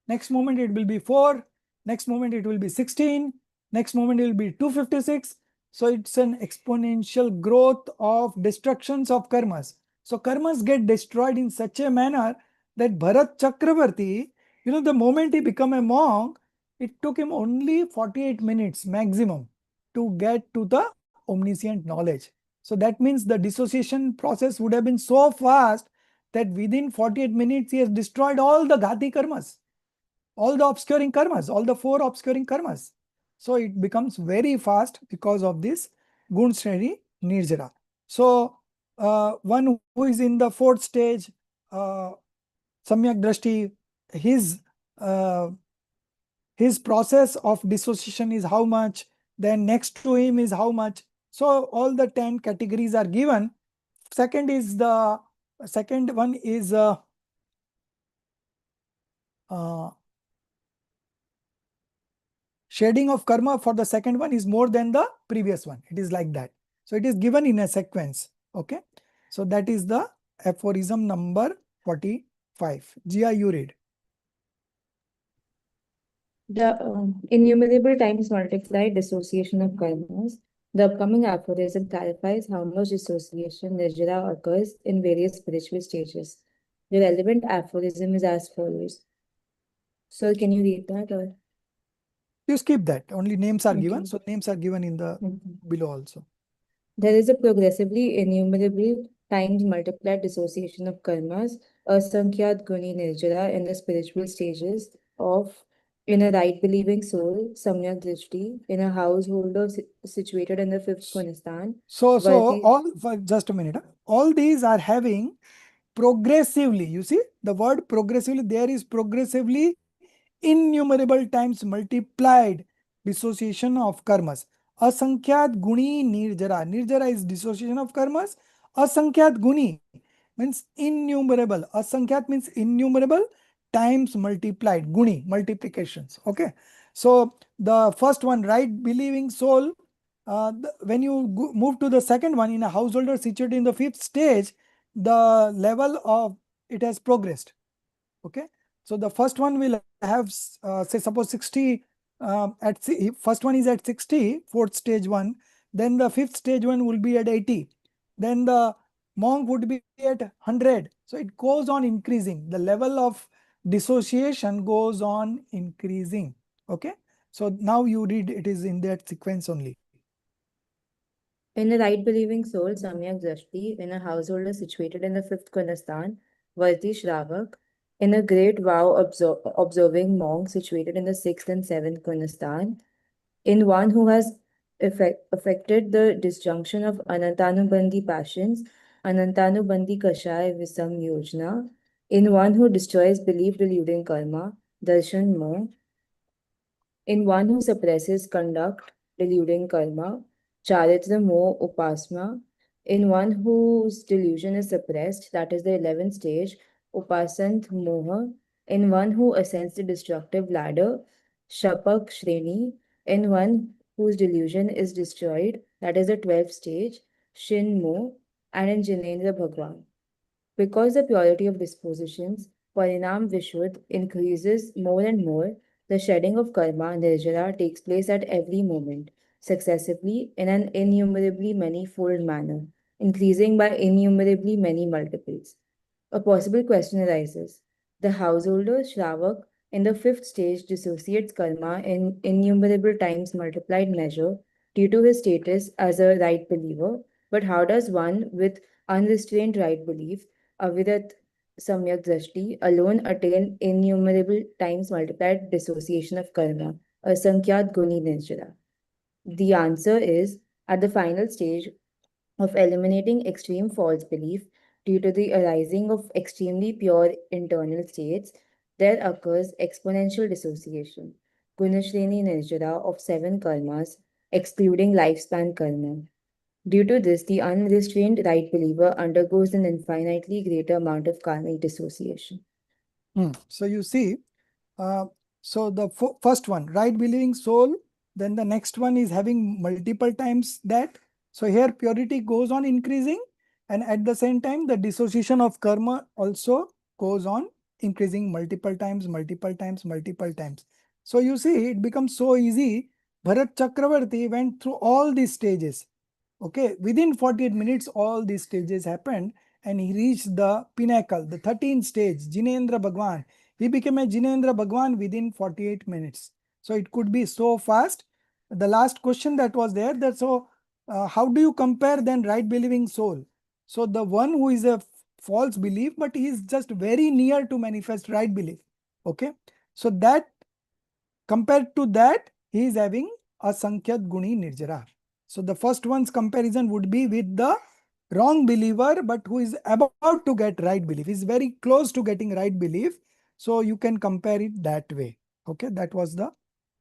next moment it will be 4, next moment it will be 16, next moment it will be 256. So it's an exponential growth of destructions of karmas. So karmas get destroyed in such a manner that Bharat Chakravarti, the moment he became a monk, it took him only 48 minutes maximum to get to the omniscient knowledge. So that means the dissociation process would have been so fast that within 48 minutes he has destroyed all the ghati karmas, all the obscuring karmas, all the 4 obscuring karmas. So it becomes very fast because of this gun shreni nirjara. So one who is in the 4th stage, samyak drashti, his process of dissociation is how much, then next to him is how much. So all the 10 categories are given. Second one is shading of karma for the second one is more than the previous one. It is like that. So it is given in a sequence. Okay. So that is the aphorism number 45. Jia, you read. The innumerable times multiplied dissociation of karmas. The upcoming aphorism clarifies how much dissociation nirjara occurs in various spiritual stages. The relevant aphorism is as follows. So can you read that or? You skip that. Only names are given. Okay. So names are given in the below also. There is a progressively innumerable times multiplied dissociation of karmas, asankhyaat guni nirjara in the spiritual stages of in a right believing soul, samyak drishti, in a householder situated in the 5th Gunistan. So Valti- just a minute. All these are having progressively. You see the word progressively, there is progressively innumerable times multiplied dissociation of karmas. Asankhyaat guni nirjara. Nirjara is dissociation of karmas. Asankhyaat guni means innumerable. Asankhyaat means innumerable times multiplied. Guni, multiplications. Okay. So the first one, right believing soul, when you move to the second one, in a householder situated in the 5th stage, the level of it has progressed. Okay. So the first one will have, say, suppose 60, first one is at 60, 4th stage one. Then the 5th stage one will be at 80. Then the monk would be at 100. So it goes on increasing. The level of dissociation goes on increasing. Okay. So now you read, it is in that sequence only. In a right believing soul, samyak drashti, in a householder situated in the 5th Gunistan, Varti Shravak, in a great vow observing monk situated in the 6th and 7th Gunistan, in one who has affected the disjunction of Anantanubandhi passions, Anantanubandhi Kashaya Visam Yojana, in one who destroys belief deluding karma, Darshan Moh, in one who suppresses conduct deluding karma, Charitra Moh Upasma, in one whose delusion is suppressed, that is the 11th stage, Upasant Moha, in one who ascends the destructive ladder, Shapak Shreni, in one whose delusion is destroyed, that is the 12th stage, Shin Mo, and in Jinendra Bhagwan. Because the purity of dispositions, Parinam Vishuddh, increases more and more, the shedding of karma, nirjara, takes place at every moment, successively in an innumerably many-fold manner, increasing by innumerably many multiples. A possible question arises. The householder, Shravak, in the 5th stage dissociates karma in innumerable times multiplied measure due to his status as a right believer, but how does one with unrestrained right belief, avidat samyak drashti, alone attain innumerable times multiplied dissociation of karma, asankhyaat guni nirjara? The answer is, at the final stage of eliminating extreme false belief due to the arising of extremely pure internal states, there occurs exponential dissociation, Gunashreni Nirjara, of 7 karmas, excluding lifespan karma. Due to this, the unrestrained right believer undergoes an infinitely greater amount of karmic dissociation. So you see, so the first one, right believing soul, then the next one is having multiple times that. So here purity goes on increasing, and at the same time the dissociation of karma also goes on increasing multiple times, multiple times, multiple times. So you see, it becomes so easy. Bharat Chakravarti went through all these stages. Okay, within 48 minutes all these stages happened, and he reached the pinnacle, the 13th stage, Jinendra Bhagwan. He became a Jinendra Bhagwan within 48 minutes. So it could be so fast. The last question that was there, that so how do you compare then right believing soul? So the one who is a false belief, but he is just very near to manifest right belief. Okay. So that compared to that, he is having a Sankyat Guni Nirjara. So the first one's comparison would be with the wrong believer, but who is about to get right belief. Is very close to getting right belief. So you can compare it that way. Okay, that was the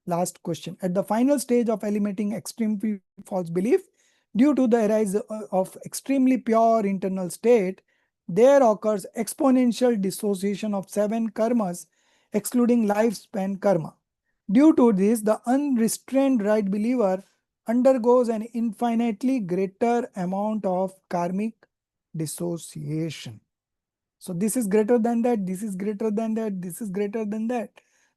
last question. At the final stage of eliminating extreme false belief, due to the rise of extremely pure internal state, there occurs exponential dissociation of 7 karmas, excluding lifespan karma. Due to this, the unrestrained right believer undergoes an infinitely greater amount of karmic dissociation. So this is greater than that, this is greater than that, this is greater than that.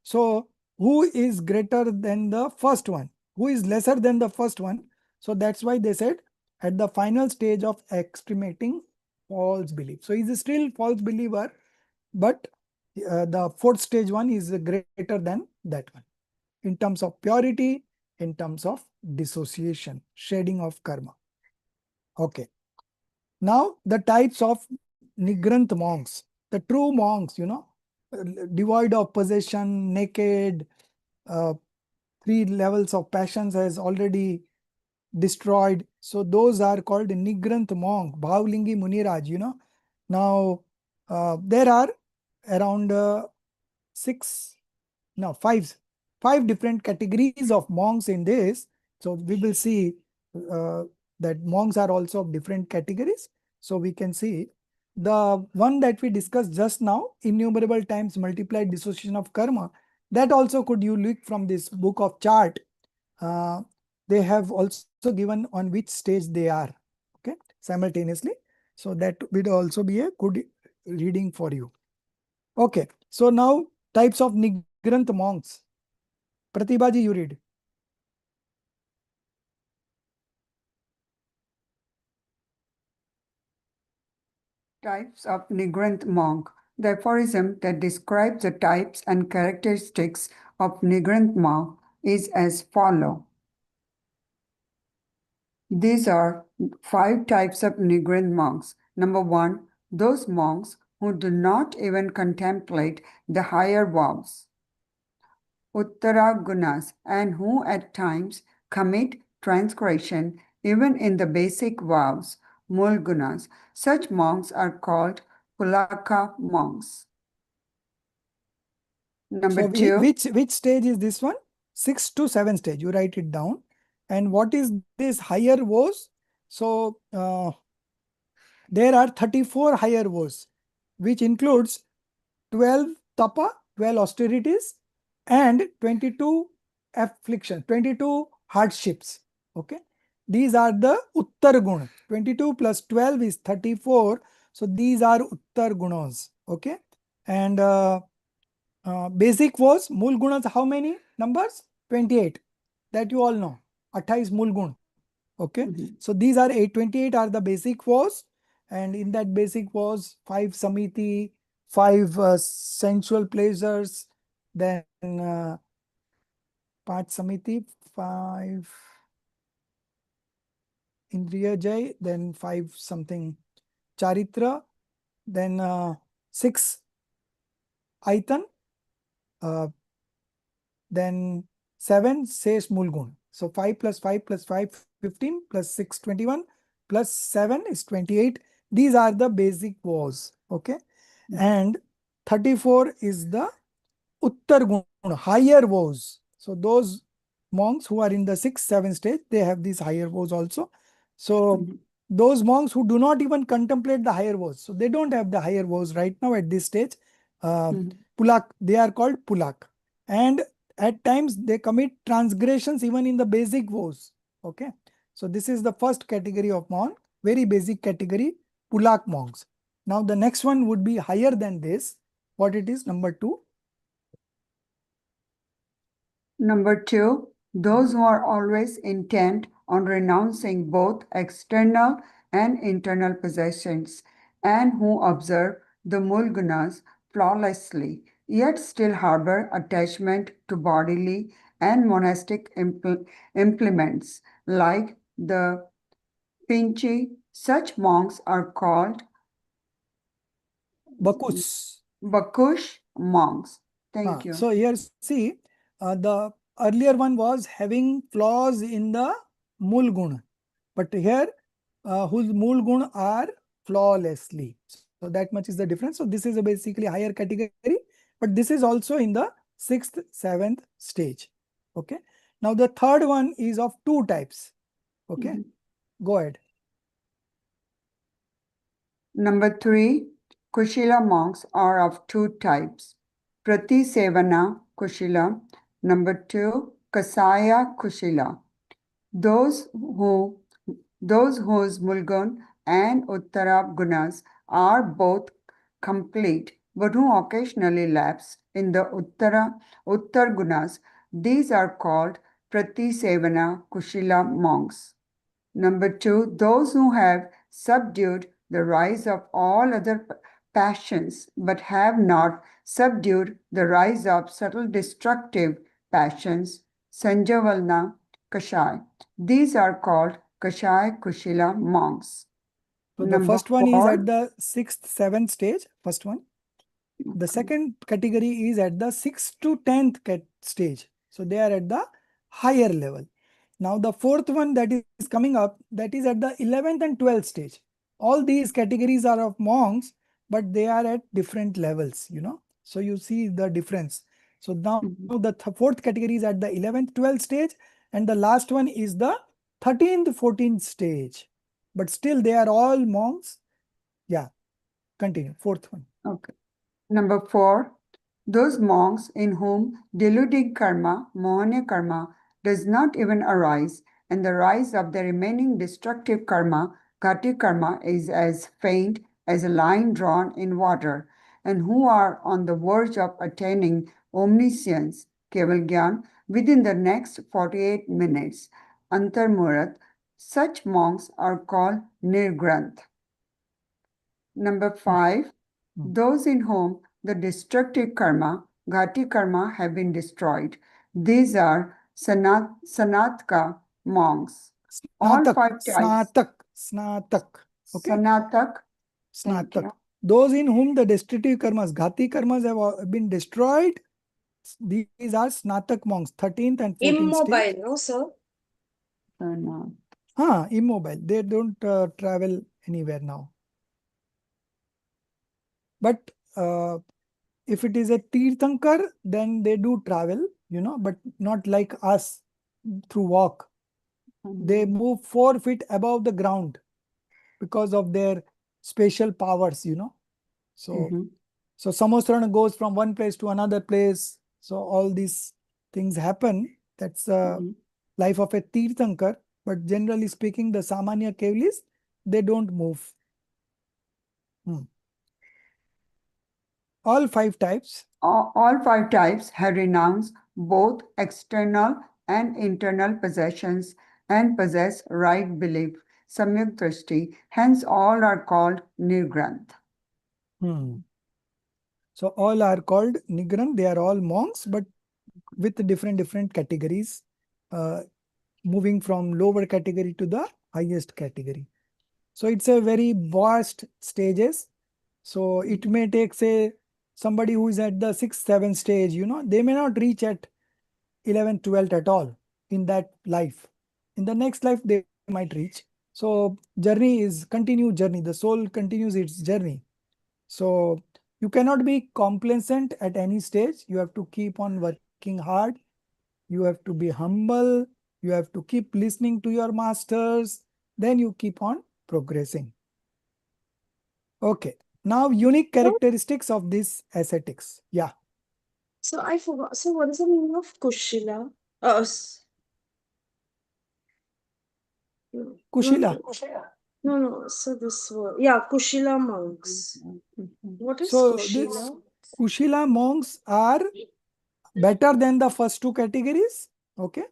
So who is greater than the first one? Who is lesser than the first one? So that's why they said at the final stage of extremating false belief. So he's still false believer, but the fourth stage one is greater than that one in terms of purity, in terms of dissociation, shedding of karma. Okay. Now the types of Nigranth monks, the true monks, devoid of possession, naked, 3 levels of passions has already destroyed. So those are called Nigranth monk, Bhavlingi Muniraj, Now there are around 5 different categories of monks in this. So we will see that monks are also of different categories. So we can see the one that we discussed just now, innumerable times multiplied dissociation of karma, that also could you look from this book of chart. They have also given on which stage they are, okay, simultaneously. So that would also be a good reading for you. Okay, so now types of Nigranth monks. Pratibhaji, you read. Types of Nigranth monk. The aphorism that describes the types and characteristics of Nigranth monk is as follows. These are 5 types of Nigranth monks. Number 1, those monks who do not even contemplate the higher vows, Uttara Gunas, and who at times commit transgression even in the basic vows, Mul Gunas. Such monks are called Pulaka monks. Number So 2. which stage is this one? 6 to 7 stage. You write it down. And what is this higher vows? So there are 34 higher vows, which includes 12 tapa, 12 austerities, and 22 afflictions, 22 hardships. Okay. These are the Uttar Guna. 22 plus 12 is 34. So these are Uttar Gunas. Okay. And basic was Mool Gunas, how many numbers? 28. That you all know. 28 Mool Gun. Okay. So these are 28 are the basic was. And in that basic was 5 Samiti, 5 sensual pleasures, then 5 Samiti, 5 Indriyajay, then 5 something Charitra, then 6 Aitan, then 7 says Mulgun. So 5 plus 5 plus 5, 15 plus 6, 21 plus 7 is 28. These are the basic vows. Okay. And 34 is the Uttar Guna, higher vows. So those monks who are in the 6th, 7th stage, they have these higher vows also. So those monks who do not even contemplate the higher vows, so they don't have the higher vows right now at this stage. Pulak, they are called Pulak. And at times they commit transgressions even in the basic vows. Okay. So this is the first category of monk, very basic category, Pulak monks. Now the next one would be higher than this. What it is? Number 2. Number 2, those who are always intent on renouncing both external and internal possessions. and who observe the mulgunas flawlessly, yet still harbor attachment to bodily and monastic implements like the pinchi. Such monks are called Bakus. Bakush monks. Thank you. So here see, the earlier one was having flaws in the Mool Gun, but here whose Mool Gun are flawlessly. So that much is the difference. So this is a basically higher category, but this is also in the 6th, 7th stage. Okay. Now the third one is of two types. Okay. Mhm. Go ahead. Number 3, Kushila monks are of two types. Pratisevana Kushila. Number 2, Kasaya Kushila. Those whose Mulgun and Uttara gunas are both complete, but who occasionally lapse in the Uttar gunas, these are called Pratisevana Kushila monks. Number 2, those who have subdued the rise of all other passions, but have not subdued the rise of subtle destructive passions, Sanjavalna Kashai. These are called Kashai Kushila monks. So the Number first one is 4, at the 6th, 7th stage, first one. The second category is at the 6th to 10th stage. So they are at the higher level. Now the fourth one that is coming up, that is at the 11th and 12th stage. All these categories are of monks, but they are at different levels, you know. So you see the difference. So now the fourth category is at the 11th, 12th stage, and the last one is the 13th, 14th stage. But still they are all monks. Yeah, continue. Fourth one. Okay. Number 4, those monks in whom deluding karma, mohana karma, does not even arise, and the rise of the remaining destructive karma, gati karma, is as faint as a line drawn in water, and who are on the verge of attaining omniscience, Keval Gyan, within the next 48 minutes, Antarmurat. Such monks are called Nirgranth. Number 5, those in whom the destructive karma, ghati karma, have been destroyed. These are Sanatka monks. All Snatak, 5 types. Snatak. Okay. Sanatak. Thank Snatak. you. Those in whom the destructive karmas, ghati karmas have been destroyed, these are Snatak monks, 13th and 14th Immobile, stage. no, sir? Immobile. They don't travel anywhere now. But if it is a Tirthankar, then they do travel, you know, but not like us through walk. They move 4 feet above the ground because of their spatial powers, you know. So, so Samosrana goes from one place to another place. So all these things happen. That's the life of a Tirthankar. But generally speaking, the Samanya Kevalis, they don't move. All 5 types. All 5 types have renounced both external and internal possessions and possess right belief, samyak drishti. Hence, all are called Nirgranth. So all are called Nigran. They are all monks, but with different categories, moving from lower category to the highest category. So it's a very vast stages. So it may take, say, somebody who is at the 6th, 7th stage, you know, they may not reach at 11th, 12th at all in that life. In the next life, they might reach. So journey is continued journey. The soul continues its journey. So you cannot be complacent at any stage. You have to keep on working hard. You have to be humble. You have to keep listening to your masters. Then you keep on progressing. Okay. Now, unique characteristics of this ascetics. Yeah. So I forgot. So what is the meaning of Kushila? Kushila. No. So this word, yeah, Kushila monks. What is So Kushila? this Kushila monks are better than the first 2 categories. Okay.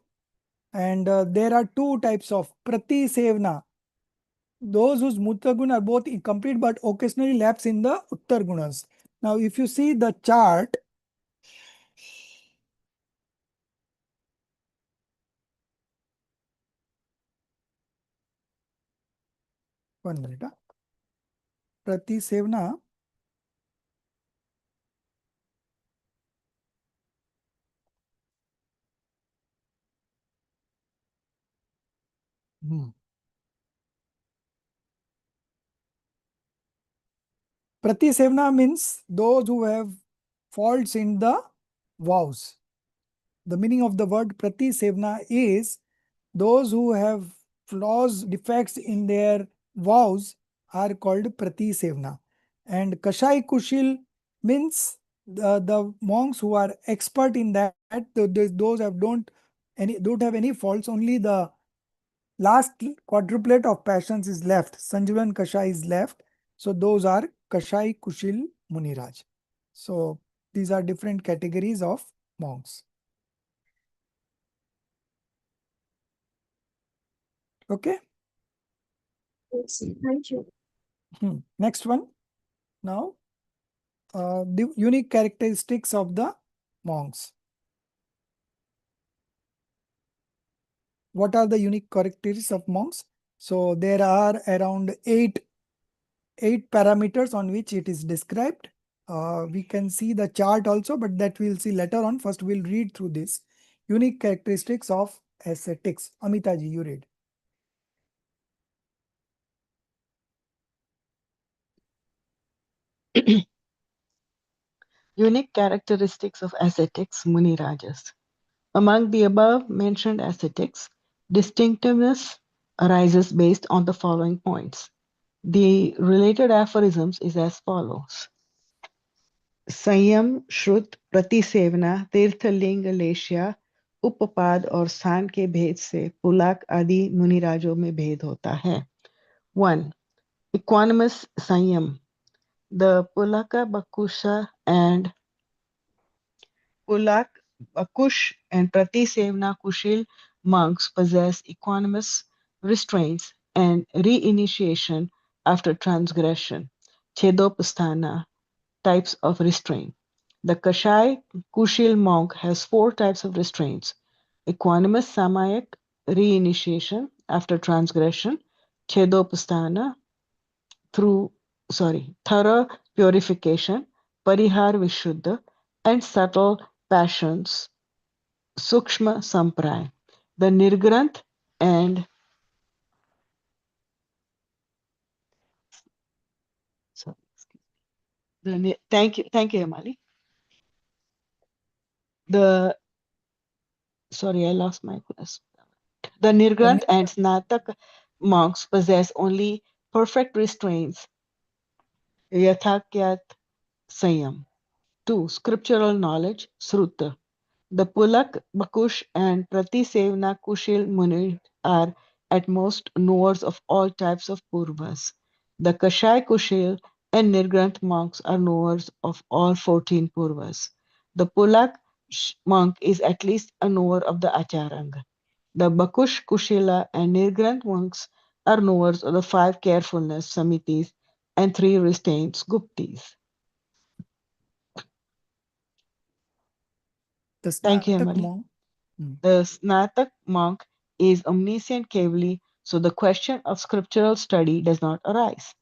And there are 2 types of Pratisevana. those whose Mudra Guna are both incomplete but occasionally lapse in the Uttar Gunas. Now, if you see the chart, one minute, Prati Sevna. Prati Sevna means those who have faults in the vows. The meaning of the word Prati Sevna is those who have flaws, defects in their vows are called Prati Sevna. And Kashai Kushil means the monks who are expert in that, those have don't have any faults, only the last quadruplet of passions is left. Sanjivan Kashai is left. So those are Kashai Kushil Muniraj. So these are different categories of monks. Okay. Thank you. Next one. Now, the unique characteristics of the monks. What are the unique characteristics of monks? So there are around eight parameters on which it is described. We can see the chart also, but that we'll see later on. First, we'll read through this. Unique characteristics of ascetics. Amitaji, you read. Unique characteristics of ascetics, Munirajas. Among the above mentioned ascetics, distinctiveness arises based on the following points. The related aphorisms is as follows. संयम, श्रुत, प्रतिसेवना, तीर्थलिंग, लेश्या, उपपाद और स्थान के भेद से पुलाक आदि मुनिराजों में भेद होता है. 1. Equanimous Sanyam. The Pulaka Bakusha and Pulak Bakush and Pratisevna Kushil monks possess equanimous restraints and reinitiation after transgression. Chedopasthana types of restraint. The Kashai Kushil monk has 4 types of restraints: equanimous Samayak, reinitiation after transgression, Chedopasthana thorough purification, Parihar Vishuddha, and subtle passions, Sukshma Sampray. The Nirgranth and thank you, Himali. I lost my place. The Nirgranth and Snatak monks possess only perfect restraints, Yathakyat Sanyam. 2. Scriptural knowledge, Sruta. The Pulak, Bakush, and Pratisevna Kushil Muni are at most knowers of all types of Purvas. The Kashai Kushil and Nirgranth monks are knowers of all 14 Purvas. The Pulak monk is at least a knower of the Acharanga. The Bakush, Kushila, and Nirgranth monks are knowers of the 5 carefulness Samitis and 3 restraints Guptis. Thank you, Emily. The Snatak monk is omniscient Kevali, so the question of scriptural study does not arise.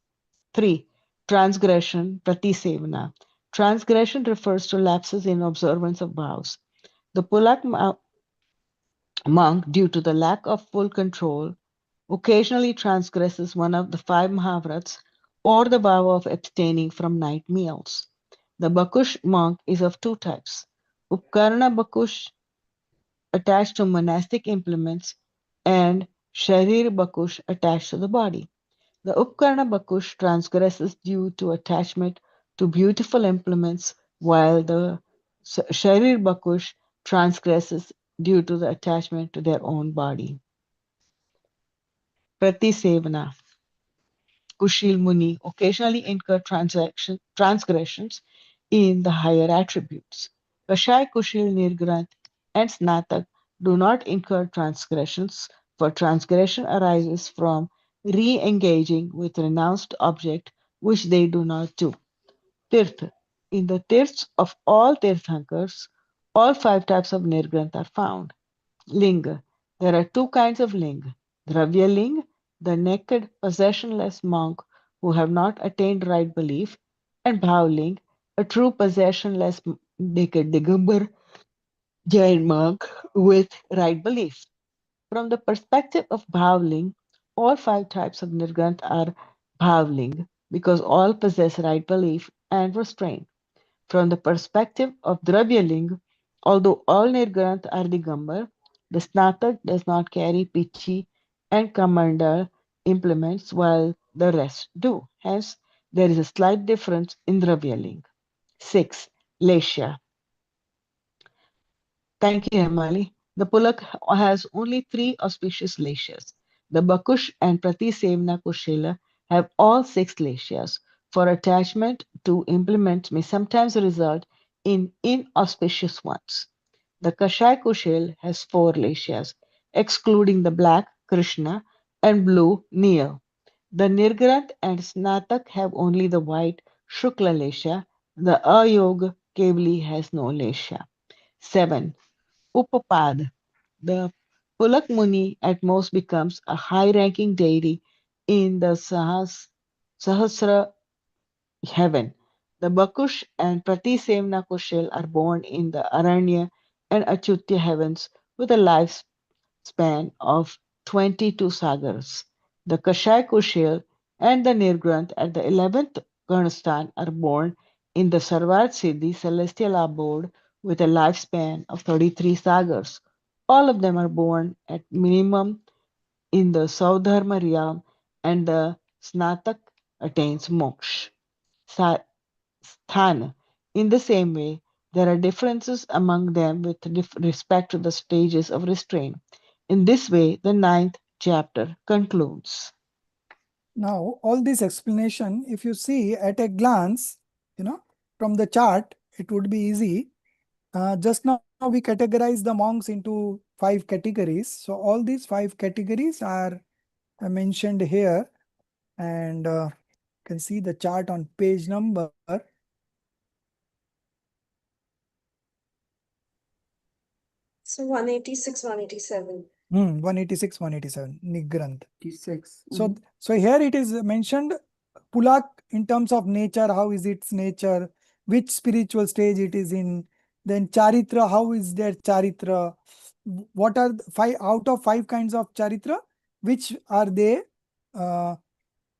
3. Transgression, Pratisevana. Transgression refers to lapses in observance of vows. The Pulak monk, due to the lack of full control, occasionally transgresses one of the 5 Mahavrats or the vow of abstaining from night meals. The Bakush monk is of 2 types. Upkarna Bakush, attached to monastic implements, and Sharir Bakush, attached to the body. The Upkarna Bakush transgresses due to attachment to beautiful implements, while the Sharir Bakush transgresses due to the attachment to their own body. Pratisevana. Kushil Muni occasionally incur transgressions in the higher attributes. Kashai Kushil Nirgranth and Snatak do not incur transgressions, for transgression arises from re-engaging with renounced object, which they do not do. Tirth. In the tirths of all Tirthankars, all 5 types of Nirgranth are found. Linga. There are 2 kinds of Linga. Dravya Ling, the naked, possessionless monk who have not attained right belief, and Bhavling, a true possessionless naked Digambar Jain monk with right belief. From the perspective of Bhavling, all 5 types of Nirgranth are Bhavling because all possess right belief and restraint. From the perspective of Dravyaling, although all Nirgranth are Digambar, the Snatak does not carry Pichi and Kamandal implements while the rest do. Hence, there is a slight difference in Dravyaling. 6. Lesha. Thank you, Hemali. The Pulak has only 3 auspicious Leshyas. The Bakush and Pratisevna Kushila have all 6 Leshyas. For attachment to implements may sometimes result in inauspicious ones. The Kashai Kushil has 4 Leshyas, excluding the black Krishna and blue Neil. The Nirgranth and Snatak have only the white Shukla Leshya. The Ayog Kevli has no Leshya. 7. Upapad. The Pulak Muni at most becomes a high-ranking deity in the Sahasra heaven. The Bakush and Pratisemna Kushil are born in the Aranya and Achutya heavens with a lifespan of 22 sagars. The Kashai Kushil and the Nirgranth at the 11th Garnastan are born in the Sarvat Siddhi celestial abode with a lifespan of 33 sagars. All of them are born at minimum in the Saudharma realm and the Snatak attains moksha. Sthana. In the same way, there are differences among them with respect to the stages of restraint. In this way, the 9th chapter concludes. Now, all this explanation, if you see at a glance, from the chart, it would be easy. Just now we categorize the monks into 5 categories. So all these 5 categories are mentioned here, and you can see the chart on page number. So 186, 187. 186, 187, Nigranth. 86. So here it is mentioned Pulak in terms of nature, how is its nature, which spiritual stage it is in, then Charitra, how is their Charitra, what are 5 out of 5 kinds of Charitra, which are they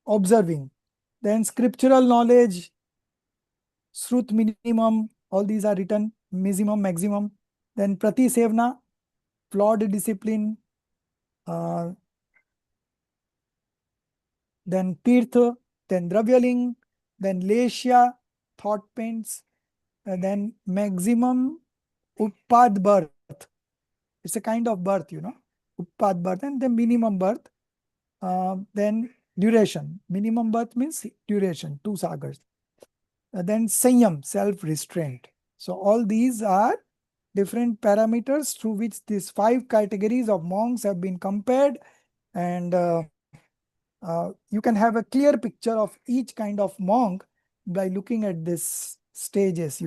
observing, then scriptural knowledge, Srut minimum, all these are written, minimum, maximum, then Prati Sevna, flawed discipline, then Tirtha, then Dravyaling, then Leshya, thought paints, then maximum Uppad birth. It's a kind of birth, Uppad birth, and the minimum birth. Then duration. Minimum birth means duration, 2 sagars. Then Sanyam, self-restraint. So all these are different parameters through which these 5 categories of monks have been compared, and you can have a clear picture of each kind of monk by looking at these stages,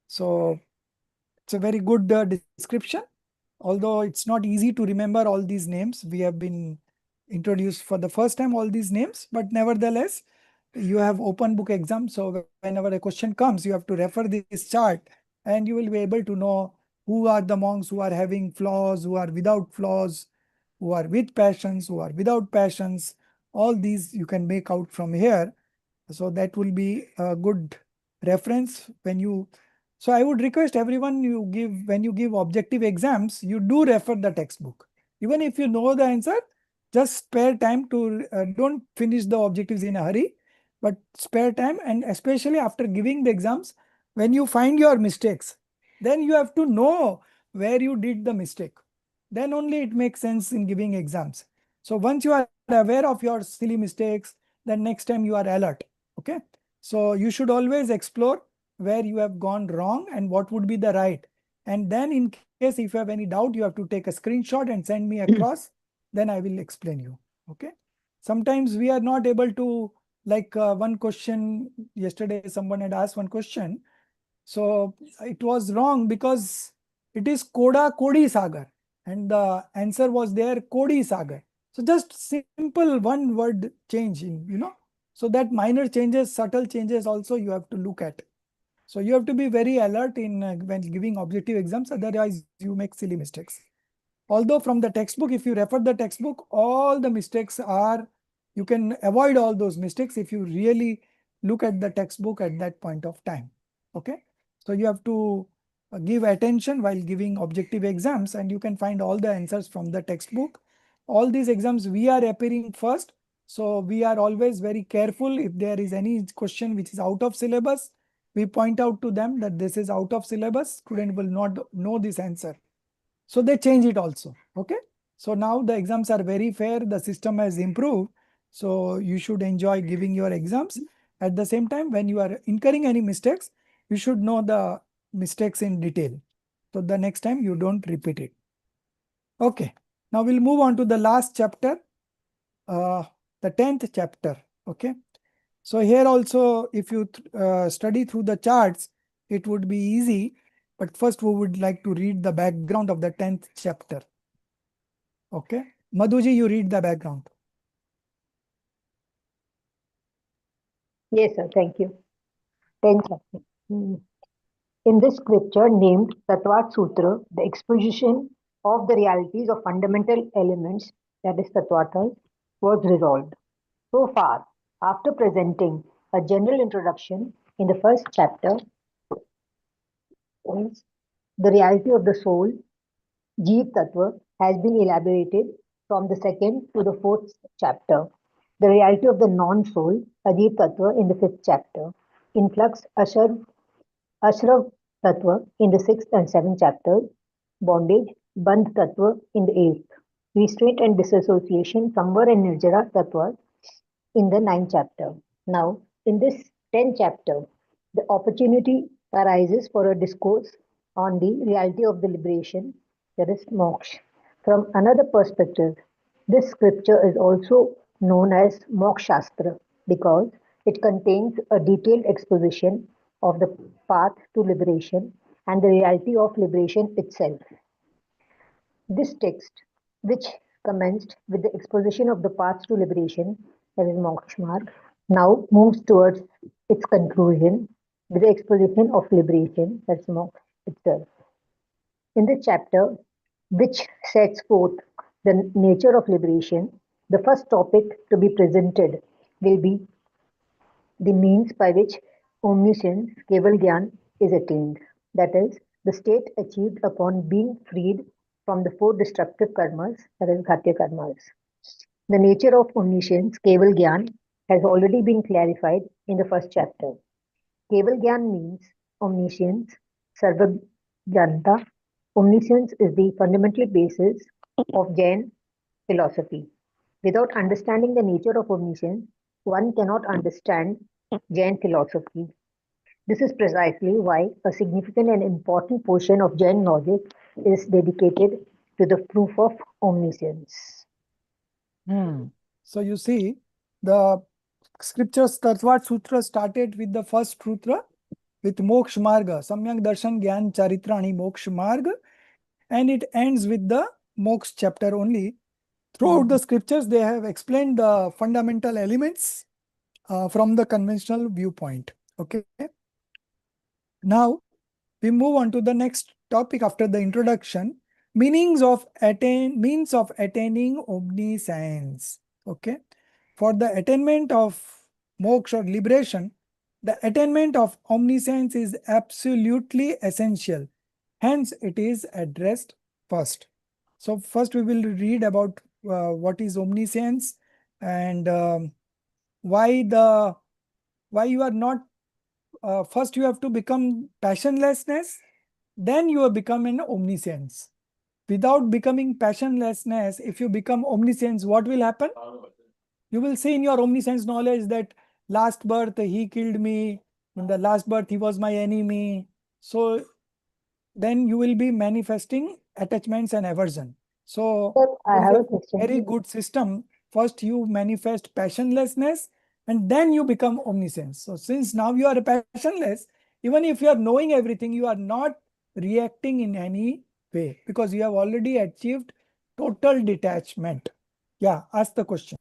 So it's a very good description. Although it's not easy to remember all these names, we have been introduced for the first time all these names, but nevertheless, you have open book exam. So whenever a question comes, you have to refer this chart and you will be able to know who are the monks who are having flaws, who are without flaws, who are with passions, who are without passions. All these you can make out from here. So that will be a good reference when you. So I would request everyone when you give objective exams, you do refer the textbook. Even if you know the answer, just spare time to don't finish the objectives in a hurry, but spare time, and especially after giving the exams, when you find your mistakes, then you have to know where you did the mistake. Then only it makes sense in giving exams. So once you are aware of your silly mistakes, then next time you are alert. Okay. So you should always explore where you have gone wrong and what would be the right. And then in case if you have any doubt, you have to take a screenshot and send me across. Then I will explain you. Okay. sometimes we are not able to, like one question yesterday, someone had asked one question. So it was wrong because it is Koda Kodi Sagar, and the answer was there Kodi Sagar. So just simple one word change in, so that minor changes, subtle changes also you have to look at. So you have to be very alert in when giving objective exams, otherwise you make silly mistakes. Although from the textbook, if you refer the textbook, all the mistakes are, you can avoid all those mistakes if you really look at the textbook at that point of time. Okay. So you have to give attention while giving objective exams, and you can find all the answers from the textbook. All these exams we are appearing first. So we are always very careful. If there is any question which is out of syllabus, we point out to them that this is out of syllabus, student will not know this answer. So they change it also. Okay. So now the exams are very fair. The system has improved. So you should enjoy giving your exams. At the same time, when you are incurring any mistakes, you should know the mistakes in detail. So the next time you don't repeat it. Okay. Now we'll move on to the last chapter, the 10th chapter. Okay. So here also, if you study through the charts, it would be easy. But first we would like to read the background of the 10th chapter. Okay. Madhuji, you read the background. Yes, sir. Thank you. 10th chapter. In this scripture named Tattvat Sutra, the exposition of the realities of fundamental elements, that is Tattvatas, was resolved. So far, after presenting a general introduction in the first chapter, the reality of the soul, Jeev Tattva, has been elaborated from the second to the fourth chapter. The reality of the non-soul, Ajeev Tattva, in the fifth chapter. Influx, Ashrav Tattva in the sixth and seventh chapters. Bondage, Bandh Tattva in the eighth. Restraint and disassociation, Samvar and Nirjara Tattva in the ninth chapter. Now, in this 10th chapter, the opportunity arises for a discourse on the reality of the liberation, that is moksha. From another perspective, this scripture is also known as Moksha Shastra because it contains a detailed exposition of the path to liberation and the reality of liberation itself. This text, which commenced with the exposition of the path to liberation, that is Moksha Marg, now moves towards its conclusion with the exposition of liberation, that's Moksha itself. In this chapter, which sets forth the nature of liberation, the first topic to be presented will be the means by which omniscience, Keval Gyan, is attained. That is, the state achieved upon being freed from the four destructive karmas, that is, Ghatya karmas. The nature of omniscience, Keval Gyan, has already been clarified in the first chapter. Keval Gyan means omniscience, Sarvajnata. Omniscience is the fundamental basis of Jain philosophy. Without understanding the nature of omniscience, one cannot understand Jain philosophy. This is precisely why a significant and important portion of Jain logic is dedicated to the proof of omniscience. So you see, the scriptures Tattvat Sutra started with the first sutra with Moksha Marga, Samyak Darshan Gyan Charitrani Moksha Marga, and it ends with the Moksha chapter only. Throughout the scriptures, they have explained the fundamental elements from the conventional viewpoint. Okay. Now we move on to the next topic after the introduction. Means of attaining omniscience. Okay. For the attainment of moksha or liberation, the attainment of omniscience is absolutely essential. Hence, it is addressed first. So first we will read about what is omniscience and why you are not, first you have to become passionlessness, then you will become an omniscience. Without becoming passionlessness, if you become omniscience, what will happen? You will see in your omniscience knowledge that last birth he killed me, in the last birth he was my enemy. So then you will be manifesting attachments and aversion. So Sir, I have a there's a question. very good system First you manifest passionlessness and then you become omniscience. So since now you are passionless, even if you are knowing everything, you are not reacting in any way because you have already achieved total detachment. Yeah, ask the question.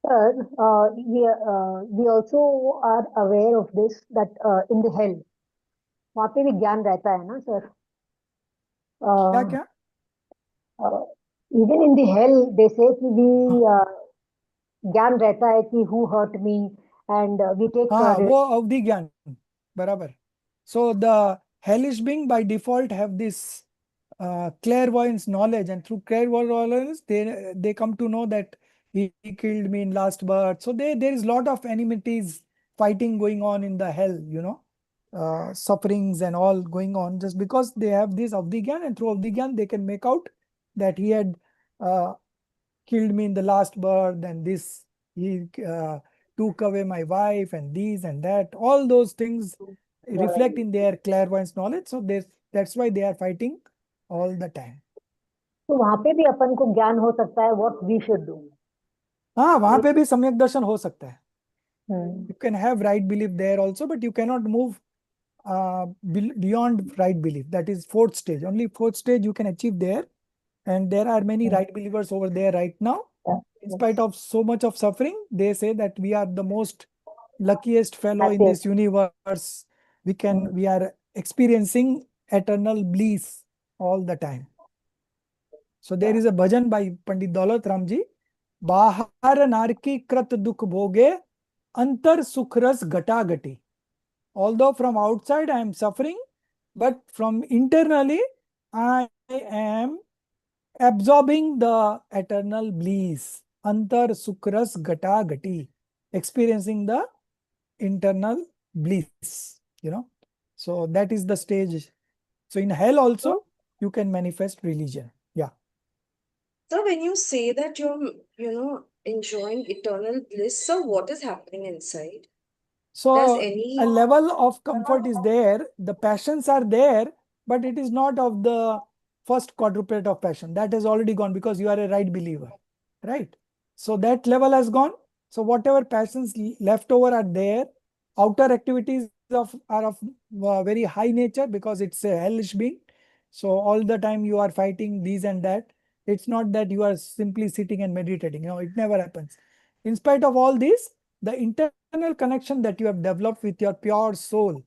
Sir, we also are aware of this that in the hell, वहाँ पे भी ज्ञान रहता है ना sir? क्या क्या? Even in the hell, they say कि we ज्ञान रहता है कि who hurt me and we take हाँ, वो अवधि ज्ञान बराबर. So the hellish being by default have this clairvoyance knowledge, and through clairvoyance they come to know that he killed me in last birth. So there is lot of enmities, fighting going on in the hell, you know, sufferings and all going on just because they have this Avdi Gyan, and through Avdi Gyan they can make out that he had killed me in the last birth, and this he took away my wife, and these and that. All those things reflect in their clairvoyance knowledge. So that's why they are fighting all the time. तो वहाँ पे भी अपन को ज्ञान हो सकता है what we should do. हाँ, वहाँ पे भी सम्यक दर्शन हो सकता है. Hmm. You can have right belief there also, but you cannot move beyond right belief. That is fourth stage. Only fourth stage you can achieve there. And there are many right believers over there right now. Yeah. In spite of so much of suffering, they say that we are the most luckiest fellow in this universe. We are experiencing eternal bliss all the time. So there is a bhajan by Pandit Daulat Ramji. Bahar narki krat dukh bhoge, antar sukhras gata gati. Although from outside I am suffering, but from internally I am absorbing the eternal bliss. Antar sukras gata gati. Experiencing the internal bliss, you know. So that is the stage. So in hell also, you can manifest religion. Yeah. So when you say that you're, enjoying eternal bliss, so what is happening inside? So any- a level of comfort is there. The passions are there, but it is not of the first quadruplet of passion. That has already gone because you are a right believer, right? So that level has gone. So whatever passions left over are there. Outer activities are of very high nature because it's a hellish being. So all the time you are fighting these and that. It's not that you are simply sitting and meditating. It never happens. In spite of all this, the internal connection that you have developed with your pure soul,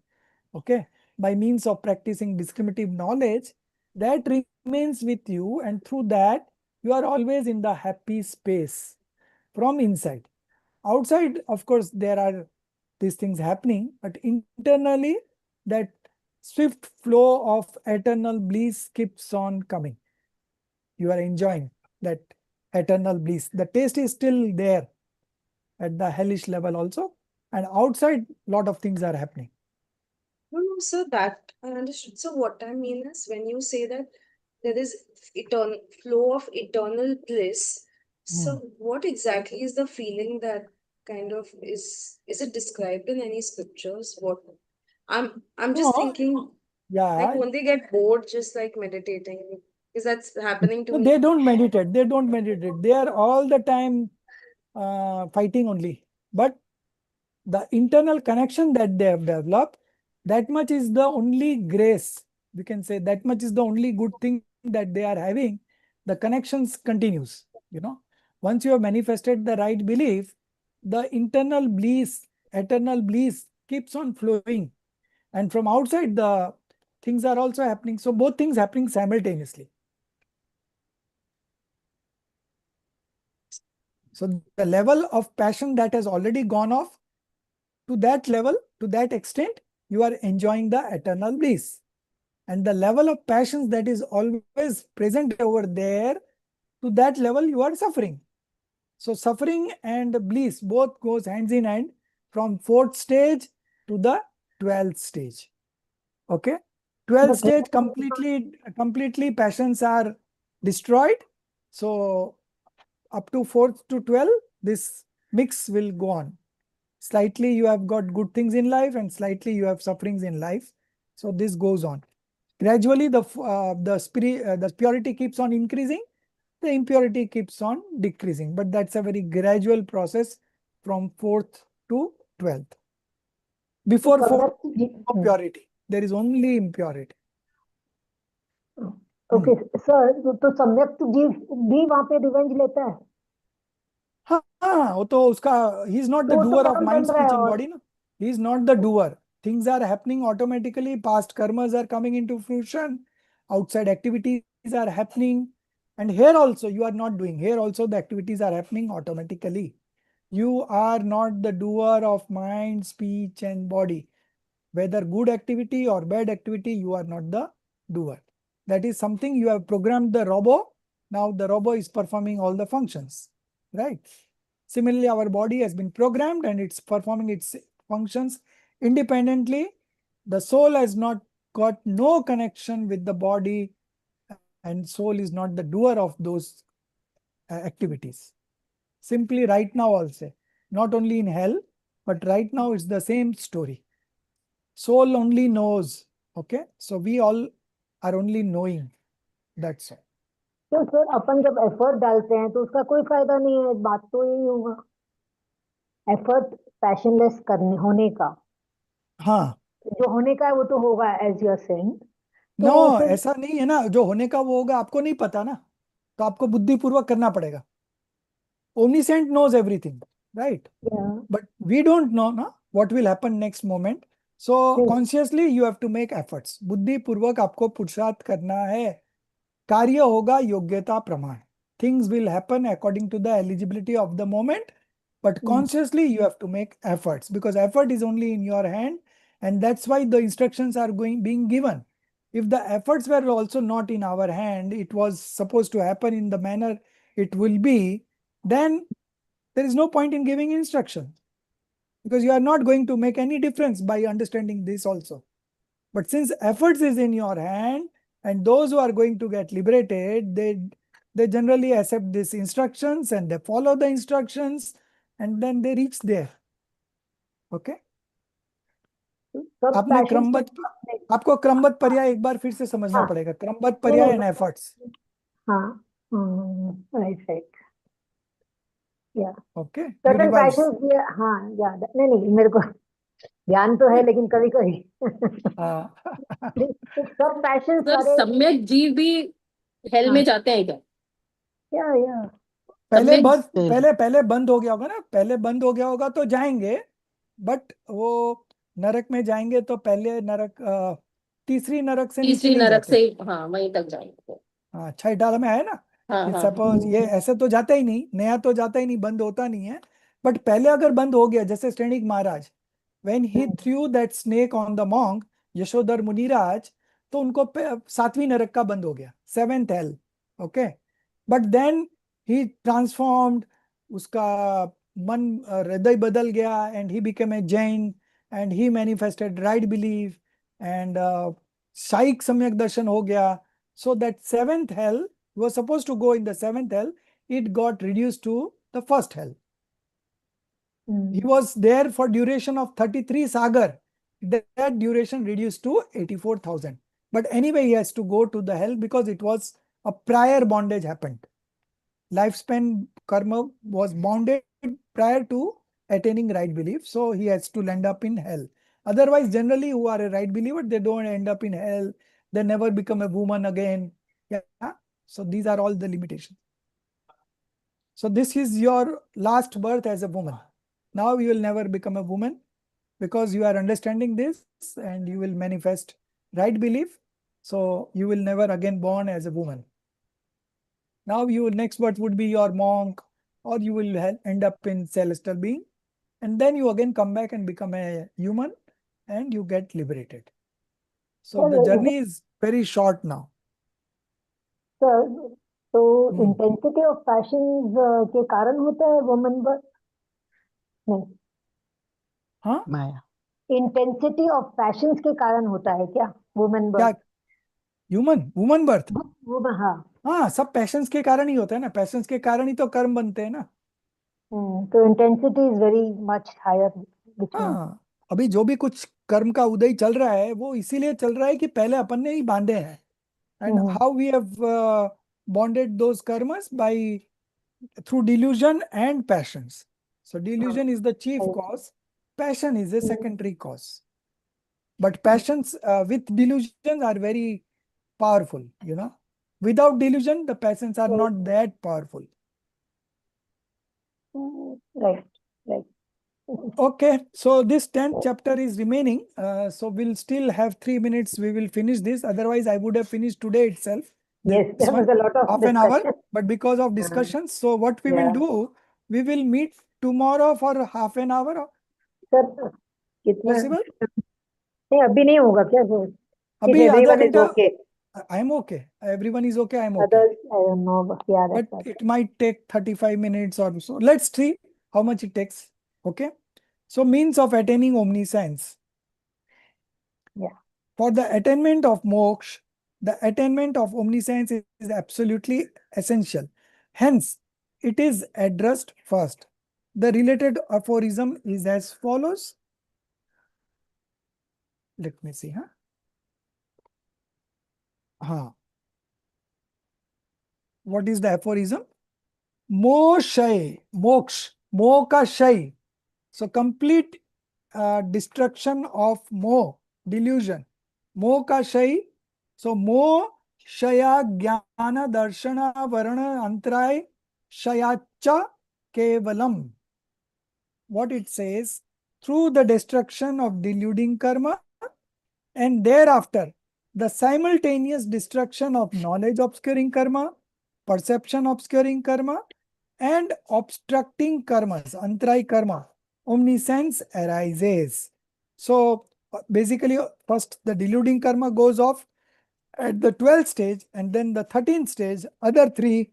okay, by means of practicing discriminative knowledge, that remains with you, and through that you are always in the happy space from inside. Outside, of course, there are these things happening, but internally that swift flow of eternal bliss keeps on coming. You are enjoying that eternal bliss. The taste is still there at the hellish level also, and outside lot of things are happening. No, sir, that I understood. So what I mean is when you say that there is eternal flow of eternal bliss, so what exactly is the feeling that kind of is it described in any scriptures? What I'm just No. thinking, Yeah. like, won't they get bored just like meditating? Because that's happening to No, me. they don't meditate. They don't meditate. They are all the time fighting only. But the internal connection that they have developed, that much is the only grace. We can say that much is the only good thing that they are having. The connections continues. Once you have manifested the right belief, the internal bliss, eternal bliss keeps on flowing. And from outside, the things are also happening. So both things happening simultaneously. So the level of passion that has already gone off, to that level, to that extent, you are enjoying the eternal bliss. And the level of passions that is always present over there, to that level you are suffering. So suffering and bliss both goes hands in hand from 4th stage to the 12th stage. Okay? 12th stage completely passions are destroyed. So up to 4th to 12, this mix will go on. Slightly you have got good things in life and slightly you have sufferings in life. So this goes on. Gradually the purity keeps on increasing, the impurity keeps on decreasing. But that's a very gradual process from 4th to 12th. Before 4th, no purity. There is only impurity. Okay sir, तो सम्यक जीव भी वहां पे revenge लेता है? हाँ, वो तो उसका, he is not the तो वो तो doer of कर्म mind, बन रहा है speech and और body, ना. He is not the doer. Things are happening automatically. Past karmas are coming into fruition. Outside activities are happening. And here also you are not doing. Here also the activities are happening automatically. You are not the doer of mind, speech and body. Whether good activity or bad activity, you are not the doer. That is something you have programmed the robo. Now the robo is performing all the functions, right? Similarly, our body has been programmed and it's performing its functions independently. The soul has not got no connection with the body, and soul is not the doer of those activities. Simply right now also, not only in hell, but right now it's the same story. Soul only knows, okay? So we all are only knowing, that's all. तो sir अपन जब effort डालते हैं तो उसका कोई फायदा नहीं है, बात तो यही होगा, एफर्ट पैशनलेस करने होने का, हाँ, जो होने का है वो तो होगा as you are saying. No, तो फिर ऐसा नहीं है ना, जो होने का वो होगा, आपको नहीं पता ना, तो आपको बुद्धिपूर्वक करना पड़ेगा. Omniscient knows everything, right? But we don't know na, what will happen next moment. So consciously you have to make efforts. बुद्धिपूर्वक आपको पुरुषार्थ करना है. कार्य होगा योग्यता प्रमाण. Things will happen according to the eligibility of the moment, but consciously you have to make efforts, because effort is only in your hand, and that's why the instructions are being given. If the efforts were also not in our hand, it was supposed to happen in the manner it will be, then there is no point in giving instruction, because you are not going to make any difference by understanding this also. But since efforts is in your hand, and those who are going to get liberated, they generally accept these instructions and they follow the instructions, and then they reach there. Okay? आपने क्रमबद्ध, आपको क्रमबद्ध पर्याय एक बार फिर से समझना पड़ेगा. क्रमबद्ध पर्याय and efforts. हाँ, राइट, या Okay? You certain revise. Patience भी, हाँ याद है, नहीं मेरे को ध्यान तो है, लेकिन कभी कभी सब पैशंस सर सारे सम्यक जीव भी हेल में जाते हैं क्या? या पहले सम्यक बस पहले बंद हो गया होगा ना, पहले बंद हो गया होगा तो जाएंगे, बट वो नरक में जाएंगे तो पहले नरक, तीसरी नरक से नीचे तीसरी नहीं नरक जाते. से, हाँ वहीं तक जाएंगे. हाँ, 6 डाला में है ना. हाँ हाँ सपोज ये ऐसे तो जाता ही नहीं, नया तो जाता ही नहीं, बंद होता नहीं है. बट पहले अगर बंद हो गया, जैसे स्टैंडिक Maharaj, when he threw that snake on the monk Yashodhar Muniraj, तो उनको 7वीं नरक का बंद हो गया, 7th hell. Okay, but then he transformed, उसका मन, हृदय बदल गया, and he became a Jain, and he manifested right belief, and शाइक सम्यक दर्शन हो गया. So that 7th hell was supposed to go in the 7th hell, it got reduced to the 1st hell. He was there for duration of 33 sagar. That duration reduced to 84,000. But anyway, he has to go to the hell because it was a prior bondage happened. Lifespan karma was bounded prior to attaining right belief. So he has to end up in hell. Otherwise, generally who are a right believer, they don't end up in hell. They never become a woman again. Yeah. So these are all the limitations. So this is your last birth as a woman. Now you will never become a woman because you are understanding this and you will manifest right belief. So you will never again born as a woman. Now your next birth would be your monk, or you will end up in celestial being. And then you again come back and become a human and you get liberated. So the journey is very short now. Sir, तो intensity of patience के कारण होता है woman birth? नहीं, हाँ, Maya. Intensity of patience के कारण होता है क्या वुमन क्या? बर्थ? Woman birth? हाँ, हाँ, सब पैशंस के कारण ही होता है ना. पैशंस के कारण ही तो कर्म बनते हैं ना. तो intensity is very much higher. हाँ, अभी जो भी कुछ कर्म का उदय चल रहा है वो इसीलिए चल रहा है कि पहले अपन ने ही बांधे हैं. And how we have bonded those karmas through delusion and passions. So delusion is the chief Right. cause, passion is a secondary cause. But passions with delusions are very powerful, you know. Without delusion, the passions are not that powerful. Right. Right. Okay, so this 10th chapter is remaining. So we'll still have 3 minutes. We will finish this. Otherwise, I would have finished today itself. Yes, This there was one, a lot of half an hour. discussion. But because of discussions, so what we will Yeah. do, we will meet tomorrow for half an hour. Sir, कितना Possible? नहीं अभी नहीं होगा क्या sir? If Abhi आधा everyone is घंटा. okay. I'm okay. Everyone is okay. I'm okay. Others, I don't know. But yeah, that's But right. it might take 35 minutes or so. Let's see how much it takes. Okay. So means of attaining omniscience. Yeah. For the attainment of moksha, the attainment of omniscience is absolutely essential. Hence, it is addressed first. The related aphorism is as follows. Let me see. What is the aphorism? Mokshay, moksha, mokashay. So complete destruction of moh, delusion. Mokashay. So moh, shaya, jnana, darshana, varana, antray, shayacha, kevalam. What it says, through the destruction of deluding karma and thereafter the simultaneous destruction of knowledge obscuring karma, perception obscuring karma, and obstructing karmas, antray karma, omniscience arises. So basically, first the deluding karma goes off at the 12th stage, and then the 13th stage, other three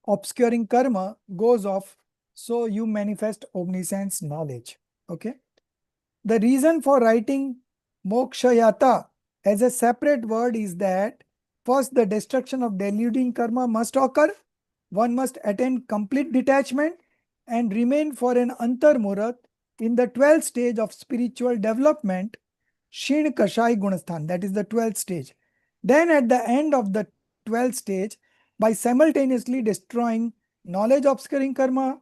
obscuring karma goes off. So you manifest omniscience knowledge. Okay. The reason for writing mokshayata as a separate word is that first the destruction of deluding karma must occur. One must attain complete detachment and remain for an antarmurat in the 12th stage of spiritual development, Shin Kashai Gunasthan, that is the 12th stage. Then at the end of the 12th stage, by simultaneously destroying knowledge obscuring karma,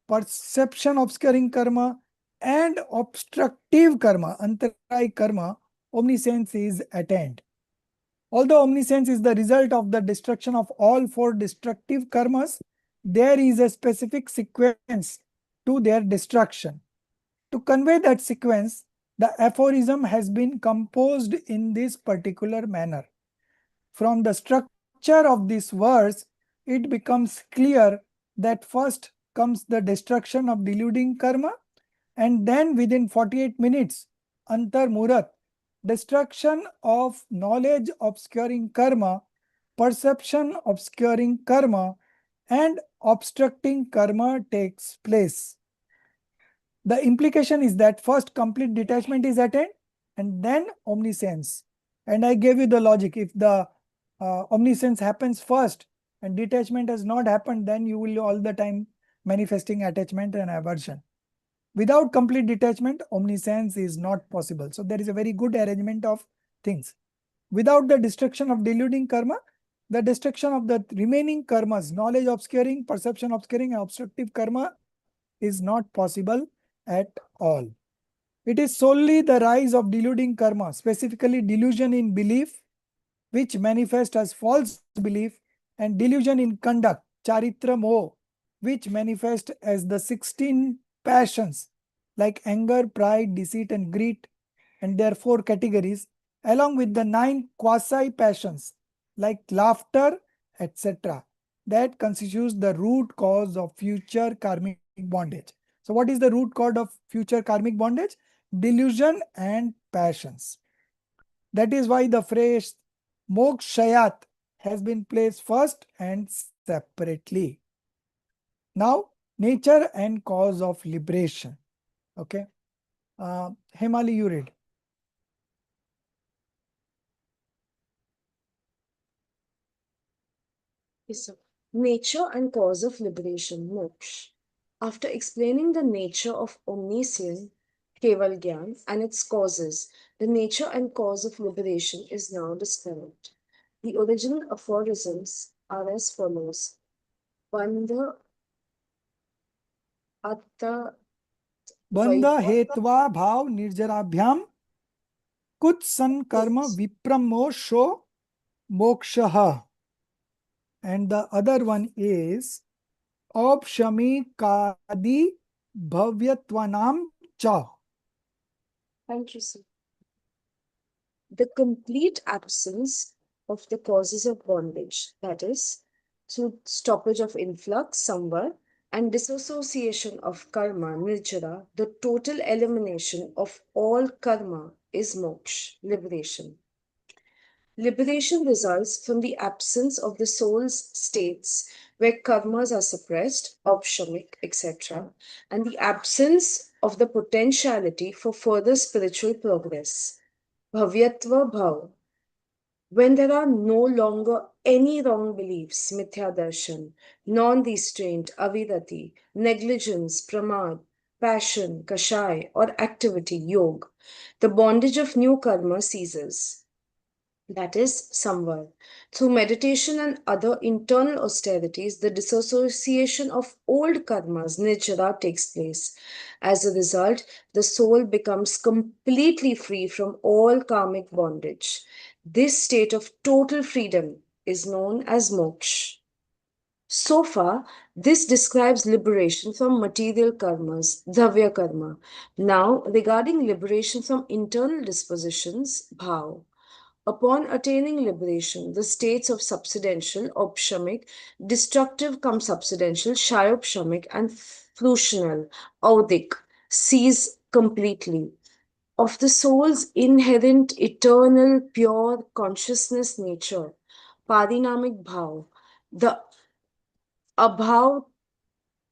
perception obscuring karma, and obstructive karma, antarai karma, omniscience is attained. Although omniscience is the result of the destruction of all four destructive karmas, there is a specific sequence to their destruction. To convey that sequence, the aphorism has been composed in this particular manner. From the structure of this verse, it becomes clear that first comes the destruction of deluding karma, and then within 48 minutes, antar murat, destruction of knowledge obscuring karma, perception obscuring karma, and obstructing karma takes place. The implication is that first complete detachment is attained and then omniscience. And I gave you the logic. If the omniscience happens first and detachment has not happened, then you will all the time manifesting attachment and aversion. Without complete detachment, omniscience is not possible. So there is a very good arrangement of things. Without the destruction of deluding karma, the destruction of the remaining karmas, knowledge obscuring, perception obscuring, and obstructive karma is not possible at all. It is solely the rise of deluding karma, specifically delusion in belief, which manifest as false belief, and delusion in conduct, charitra moh, which manifest as the 16 passions like anger, pride, deceit, and greed, and their 4 categories, along with the 9 quasi passions like laughter, etc. That constitutes the root cause of future karmic bondage. So what is the root cause of future karmic bondage? Delusion and passions. That is why the phrase mokshayat has been placed first and separately. Now, nature and cause of liberation. Okay. Hemali, you read. Yes, sir. Nature and cause of liberation, moksha. After explaining the nature of omniscience, Keval Gyan, and its causes, the nature and cause of liberation is now described. The original aphorisms are as follows. Bandha atta बंध vai- हेत्वा भाव निर्जराभ्याम कुत्सन कर्म विप्रमोशो मोक्षः. And the other one is औपशमिकादि भव्यत्वानां cha. Thank you, sir. The complete absence of the causes of bondage, that is, through stoppage of influx somewhere and disassociation of karma, nirjara, the total elimination of all karma is moksha, liberation. Liberation results from the absence of the soul's states where karmas are suppressed, opshamik, etc., and the absence of the potentiality for further spiritual progress. Bhavyatva bhav. When there are no longer any wrong beliefs, mithya darshan, non-restraint, avirati, negligence, pramad, passion, kashai, or activity, yog, the bondage of new karma ceases. That is samvar. Through meditation and other internal austerities, the disassociation of old karmas, nirjara, takes place. As a result, the soul becomes completely free from all karmic bondage. This state of total freedom is known as moksha. So far, this describes liberation from material karmas, dhavya karma. Now, regarding liberation from internal dispositions, bhav. Upon attaining liberation, the states of subsidential, opshamik, destructive cum subsidential, shayopshamik, and frusional, audik, cease completely. Of the soul's inherent, eternal, pure consciousness nature, parinamic bhav, the abhav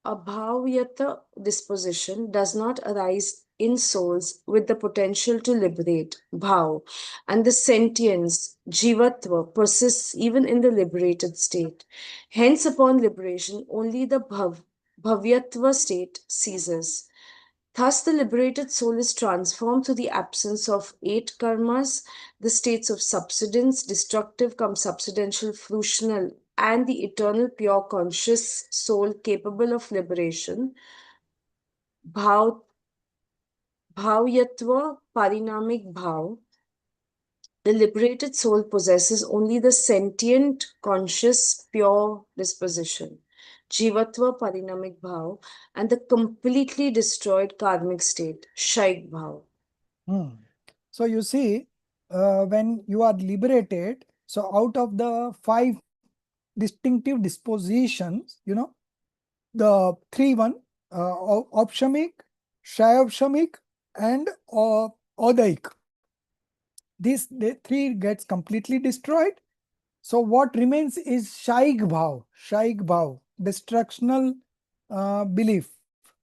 abhavyata disposition does not arise in souls with the potential to liberate, bhav, and the sentience, jivatva, persists even in the liberated state. Hence, upon liberation, only the bhavyatva state ceases. Thus, the liberated soul is transformed through the absence of 8 karmas, the states of subsidence, destructive cum subsidential, frusional, and the eternal pure conscious soul capable of liberation. Bhav, bhavyatva, parinamic bhav. The liberated soul possesses only the sentient, conscious, pure disposition. Jivatva, parinamic bhav, and the completely destroyed karmic state, shaik bhav. So you see, when you are liberated, so out of the 5 distinctive dispositions, the 3 opshamik, shayopshamik, and odaik. These 3 gets completely destroyed. So what remains is shaik bhav, destructional belief.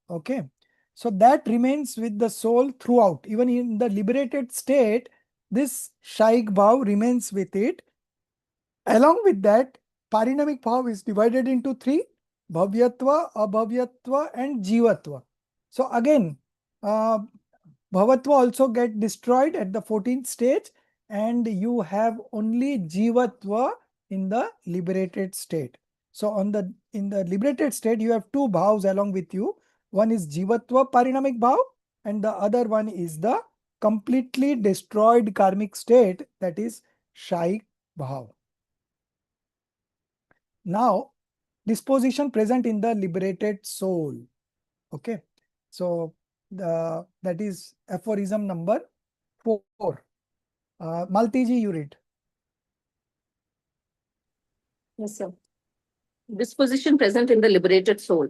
Okay. So that remains with the soul throughout. Even in the liberated state, this shaik bhav remains with it. Along with that, parinamic bhav is divided into 3: bhavyatva, abhavyatva, and jivatva. So again, bhavatva also get destroyed at the 14th stage, and you have only jivatva in the liberated state. So in the liberated state, you have 2 bhavs along with you. One is jivatva parinamic bhav, and the other one is the completely destroyed karmic state, that is shaik bhav. Now, disposition present in the liberated soul. Okay. So that is aphorism number 4. Maltiji, you read. Yes, sir. Disposition present in the liberated soul.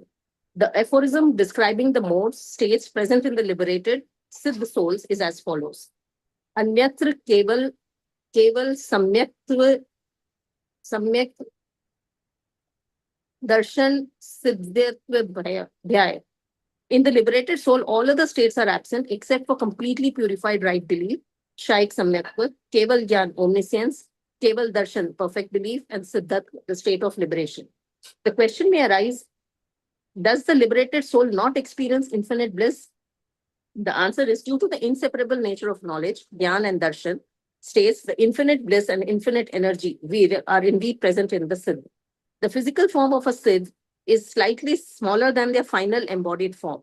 The aphorism describing the modes, states present in the liberated siddha souls is as follows. Anyatra keval samyak darshan siddhyatva bhyaya. In the liberated soul, all other states are absent except for completely purified right belief, shaik samyakva, keval jnana, omniscience, keval darshan, perfect belief, and siddhat, the state of liberation. The question may arise, does the liberated soul not experience infinite bliss? The answer is due to the inseparable nature of knowledge, jnana and darshan. states the infinite bliss and infinite energy are indeed present in the Siddh. The physical form of a Siddh is slightly smaller than their final embodied form.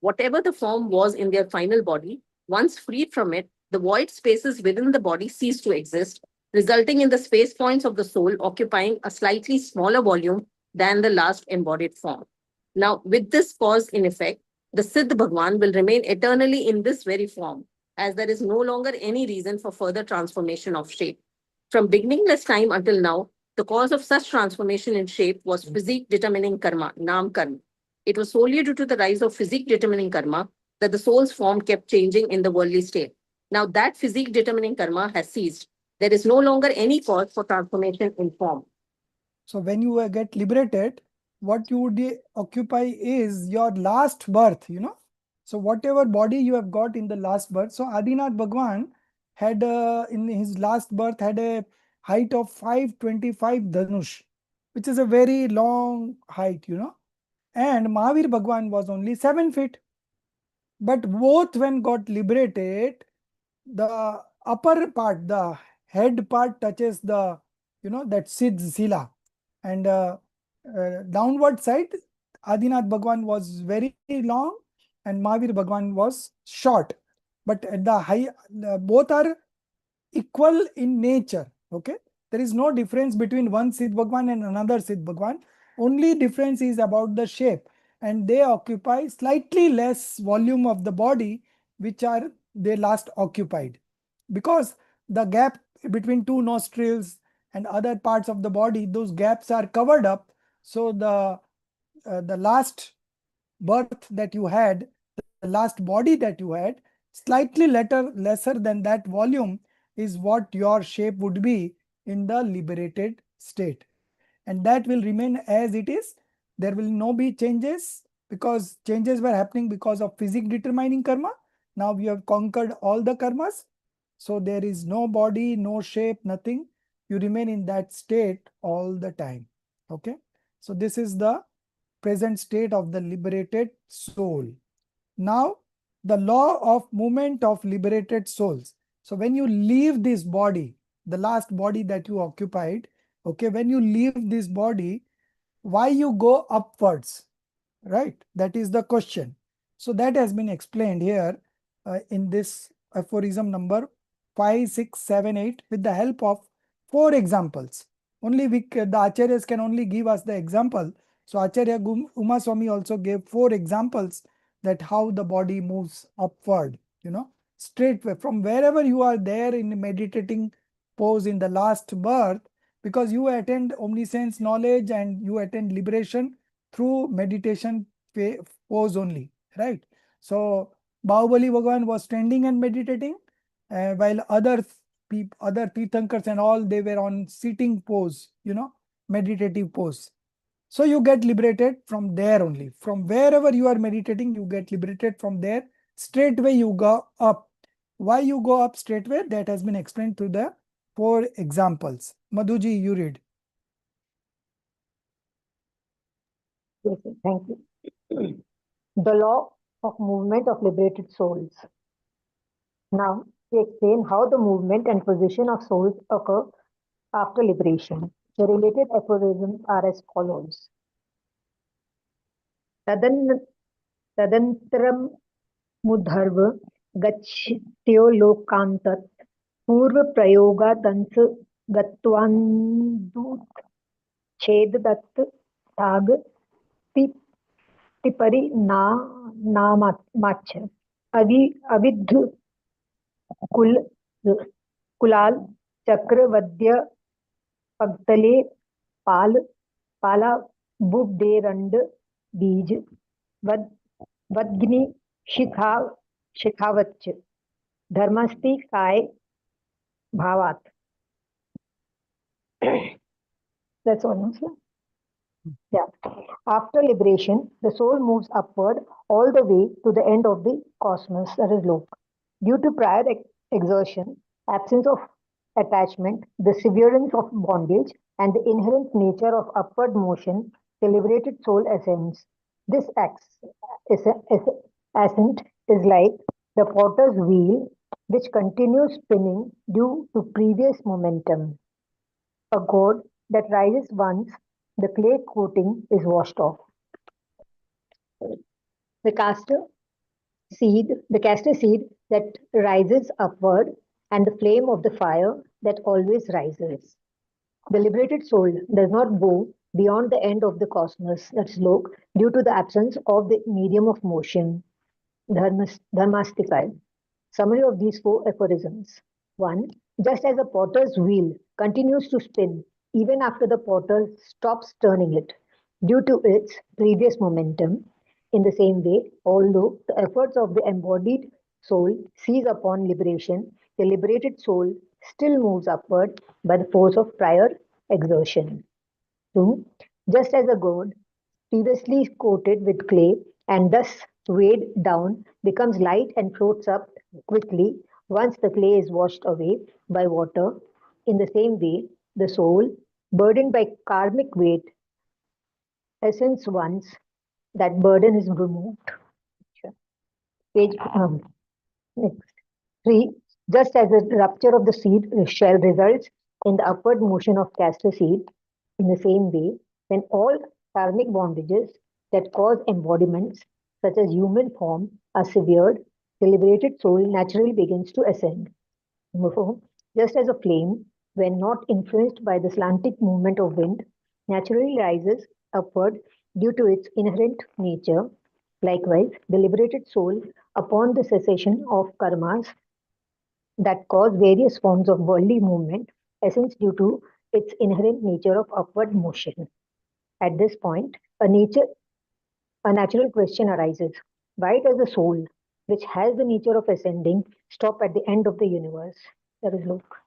Whatever the form was in their final body, once freed from it, the void spaces within the body cease to exist, resulting in the space points of the soul occupying a slightly smaller volume than the last embodied form. Now, with this cause in effect, the Siddh Bhagwan will remain eternally in this very form, as there is no longer any reason for further transformation of shape. From beginningless time until now, the cause of such transformation in shape was physique determining karma, nam karma. It was solely due to the rise of physique determining karma that the soul's form kept changing in the worldly state. Now that physique determining karma has ceased. There is no longer any cause for transformation in form. So when you get liberated, what you would occupy is your last birth, you know. So whatever body you have got in the last birth. So Adinath Bhagwan had in his last birth had a height of 525 dhanush, which is a very long height, you know. And Mahavir Bhagwan was only 7 feet. But both when got liberated, the upper part, the head part touches the, you know, that Siddh Sila. And downward side, Adinath Bhagwan was very long and Mahavir Bhagwan was short. But at the high, both are equal in nature. Okay, there is no difference between one Siddh Bhagwan and another Siddh Bhagwan. Only difference is about the shape, and they occupy slightly less volume of the body which are they last occupied, because the gap between two nostrils and other parts of the body, those gaps are covered up. So the last birth that you had, the last body that you had, slightly lesser than that volume is what your shape would be in the liberated state. And that will remain as it is. There will no be changes, because changes were happening because of physique determining karma. Now we have conquered all the karmas. So there is no body, no shape, nothing. You remain in that state all the time. Okay. So this is the present state of the liberated soul. Now, the law of movement of liberated souls. So when you leave this body, the last body that you occupied, okay, when you leave this body, why you go upwards, right? That is the question. So that has been explained here in this aphorism number 5, 6, 7, 8 with the help of 4 examples. Only the Acharyas can only give us the example. So Acharya Uma Swami also gave 4 examples that how the body moves upward, you know, straightway from wherever you are there in meditating pose in the last birth, because you attend omniscience knowledge and you attend liberation through meditation pose only, right? So Bahubali Bhagwan was standing and meditating, while other Tirthankars and all, they were on sitting pose, you know, meditative pose. So you get liberated from there only. From wherever you are meditating, you get liberated from there. Straightway you go up. Why you go up straightway? That has been explained through the 4 examples. Madhuji, you read. Yes, sir. Thank you. The law of movement of liberated souls. Now, we explain how the movement and position of souls occur after liberation. The related aphorisms are as follows. Tadantram mudharva gachyatyo lokantat पूर्व प्रयोगातंस गत्वान्दुत छेददत्त ताग तिपरि नामाच अविद्ध कुलाल चक्रवद्य पगतले पाला बुबदेरंड बीज वद्ग्नि शिखावच्च धर्मस्ति काय Bhavat. That's all, no, sir? Yeah. After liberation, the soul moves upward all the way to the end of the cosmos, that is Lok. Due to prior exertion, absence of attachment, the severance of bondage, and the inherent nature of upward motion, the liberated soul ascends. This ascent is like the potter's wheel which continues spinning due to previous momentum. A gourd that rises once the clay coating is washed off. The castor seed that rises upward, and the flame of the fire that always rises. The liberated soul does not go beyond the end of the cosmos, that's lok, due to the absence of the medium of motion, dharmastika. Summary of these 4 aphorisms. 1. Just as a potter's wheel continues to spin even after the potter stops turning it due to its previous momentum, in the same way, although the efforts of the embodied soul cease upon liberation, the liberated soul still moves upward by the force of prior exertion. 2. Just as a gourd previously coated with clay and thus weighed down becomes light and floats up quickly once the clay is washed away by water, in the same way, the soul, burdened by karmic weight, essence once that burden is removed. Page next. 3. Just as the rupture of the seed shell results in the upward motion of castor seed, in the same way, when all karmic bondages that cause embodiments, such as human form, are severed, the liberated soul naturally begins to ascend. Number 4. Just as a flame, when not influenced by the slanting movement of wind, naturally rises upward due to its inherent nature, likewise, the liberated soul, upon the cessation of karmas that cause various forms of worldly movement, ascends due to its inherent nature of upward motion. At this point, a natural question arises. Why does the soul, which has the nature of ascending, stop at the end of the universe? That is Lok.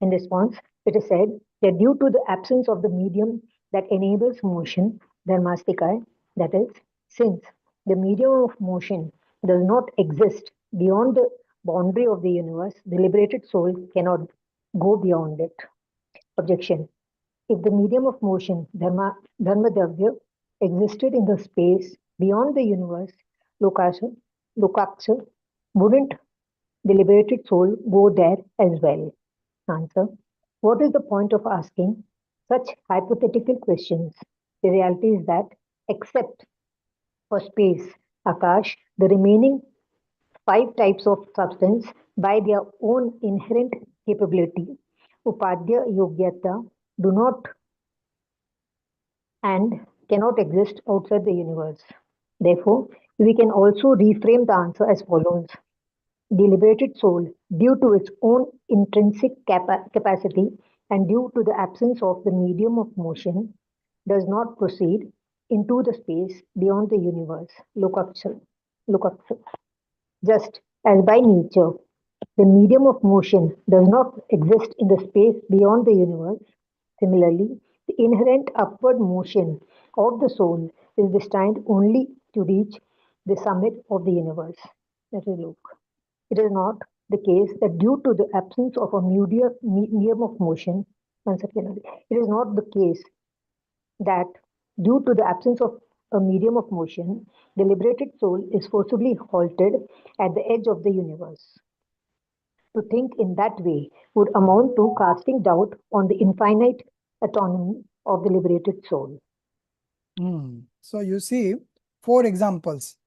In response, it is said that due to the absence of the medium that enables motion, dharmastika, that is, since the medium of motion does not exist beyond the boundary of the universe, the liberated soul cannot go beyond it. Objection. If the medium of motion, dharmadavya, existed in the space beyond the universe, lokaksha, wouldn't the liberated soul go there as well? Answer. What is the point of asking such hypothetical questions? The reality is that, except for space, Akash, the remaining 5 types of substance, by their own inherent capability, Upadhya Yogyata, do not and cannot exist outside the universe. Therefore, we can also reframe the answer as follows. The liberated soul, due to its own intrinsic capacity and due to the absence of the medium of motion, does not proceed into the space beyond the universe, lokaksha. Just as by nature, the medium of motion does not exist in the space beyond the universe, similarly, the inherent upward motion of the soul is destined only to reach the summit of the universe. Let us look. It is not the case that due to the absence of a medium of motion, it is not the case that due to the absence of a medium of motion, the liberated soul is forcibly halted at the edge of the universe. To think in that way would amount to casting doubt on the infinite autonomy of the liberated soul. So you see 4 examples.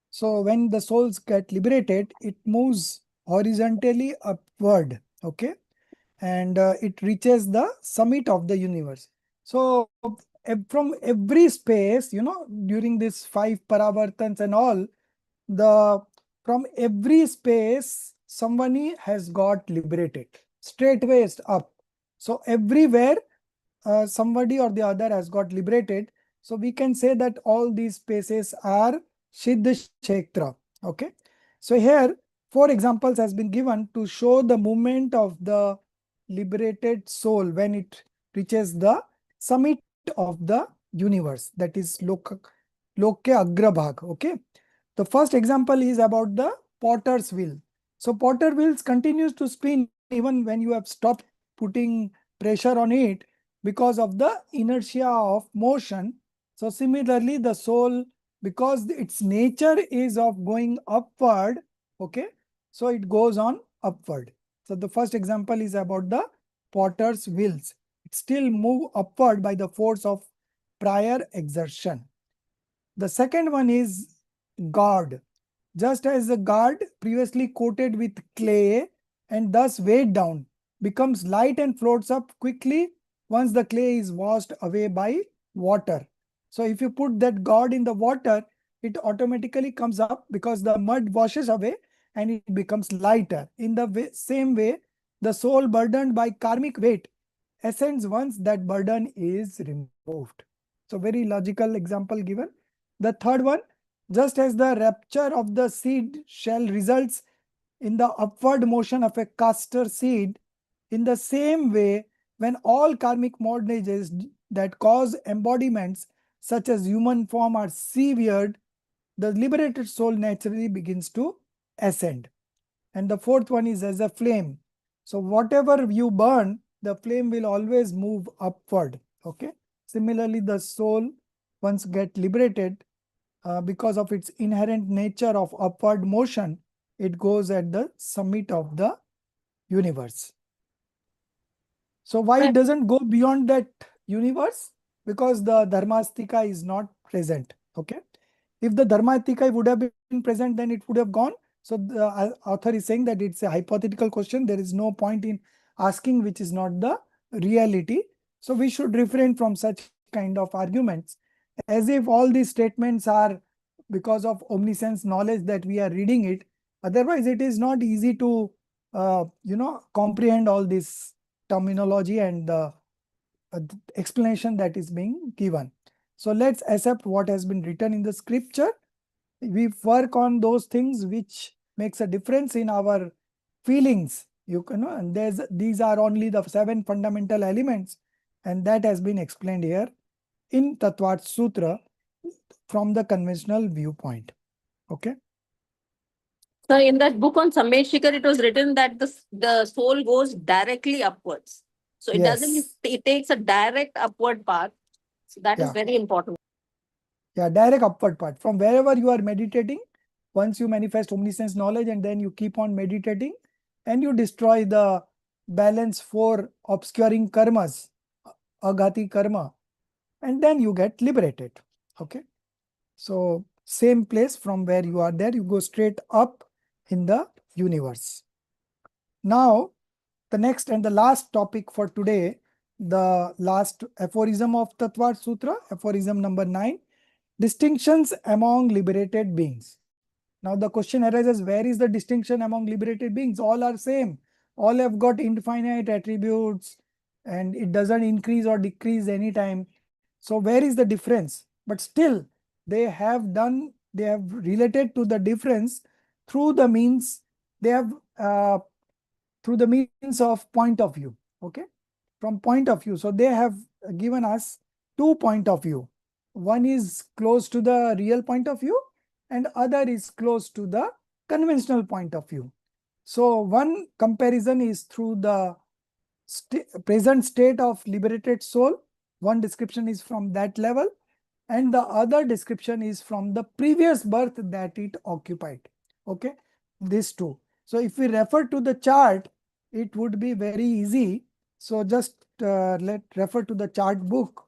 So when the souls get liberated, it moves horizontally upward, okay? And it reaches the summit of the universe. So from every space, during this 5 paravartans and all, from every space, somebody has got liberated, straightway up. So everywhere, somebody or the other has got liberated. So we can say that all these spaces are Siddha Kshetra. Okay. So here 4 examples has been given to show the movement of the liberated soul when it reaches the summit of the universe, that is Lokya Agrabhag. Okay. The first example is about the potter's wheel. So potter wheels continues to spin even when you have stopped putting pressure on it because of the inertia of motion. So similarly, the soul, because its nature is of going upward, okay, so it goes on upward. So the first example is about the potter's wheels. It still move upward by the force of prior exertion. The second one is gourd. Just as the gourd previously coated with clay and thus weighed down becomes light and floats up quickly once the clay is washed away by water. So if you put that gourd in the water, it automatically comes up because the mud washes away and it becomes lighter. In the same way, the soul burdened by karmic weight ascends once that burden is removed. So very logical example given. The third one, just as the rupture of the seed shell results in the upward motion of a castor seed, in the same way, when all karmic bondages that cause embodiments such as human form are severed, the liberated soul naturally begins to ascend. And the fourth one is as a flame. So whatever you burn, the flame will always move upward. Okay. Similarly, the soul once get liberated, because of its inherent nature of upward motion, it goes at the summit of the universe. So why it doesn't go beyond that universe? Because the Dharmastika is not present. Okay. If the Dharmastika would have been present, then it would have gone. So the author is saying that it's a hypothetical question. There is no point in asking which is not the reality. So we should refrain from such kind of arguments, as if all these statements are because of omniscience knowledge that we are reading it. Otherwise, it is not easy to comprehend all this terminology and the explanation that is being given. So let's accept what has been written in the scripture. We work on those things which makes a difference in our feelings. And these are only the 7 fundamental elements, and that has been explained here in Tattva Sutra from the conventional viewpoint. Okay. So in that book on Sammet Shikhar, it was written that the soul goes directly upwards. So it doesn't, Yes. it takes a direct upward path. So that is Yeah. very important. Yeah, direct upward path. From wherever you are meditating, once you manifest omniscience knowledge and then you keep on meditating and you destroy the balance for obscuring karmas, aghati karma, and then you get liberated. Okay. So same place from where you are there, you go straight up in the universe. Now, the next and the last topic for today, the last aphorism of Tattva Sutra, aphorism number 9, distinctions among liberated beings. Now the question arises, where is the distinction among liberated beings? All are same. All have got infinite attributes and it doesn't increase or decrease anytime. So where is the difference? But still, they have related to the difference through the means, through the means of point of view. Okay. From point of view. So they have given us 2 point of view. One is close to the real point of view and other is close to the conventional point of view. So one comparison is through the present state of liberated soul. One description is from that level and the other description is from the previous birth that it occupied. Okay, these two. So if we refer to the chart, it would be very easy. So just refer to the chart book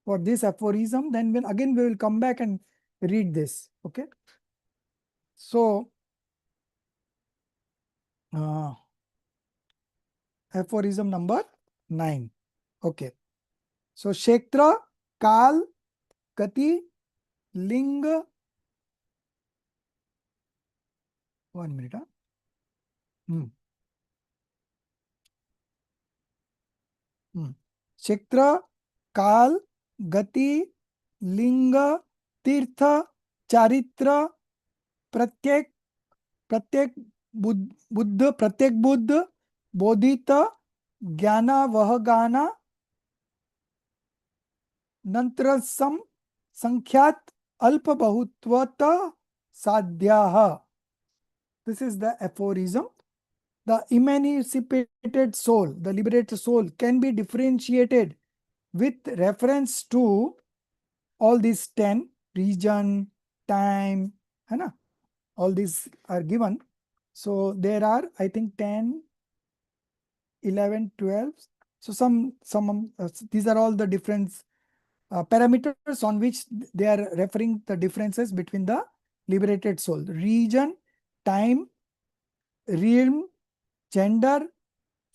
for this aphorism. Then again we will come back and read this. Okay. So aphorism number 9. Okay. So Kshetra, Kal, Gati, Linga. 1 minute. Kshetra, Kal, Gati, Linga, Tirtha, Charitra, Pratyek Buddha, Bodhita, Jnana, Vahagana, Nantrasam, Sankhyat, Alpa Bahutvata, Sadhyaha. This is the aphorism. The emancipated soul, the liberated soul, can be differentiated with reference to all these 10, region, time, all these are given. So there are, I think, 10, 11, 12. So these are all the different parameters on which they are referring the differences between the liberated soul. Region, time, realm, gender,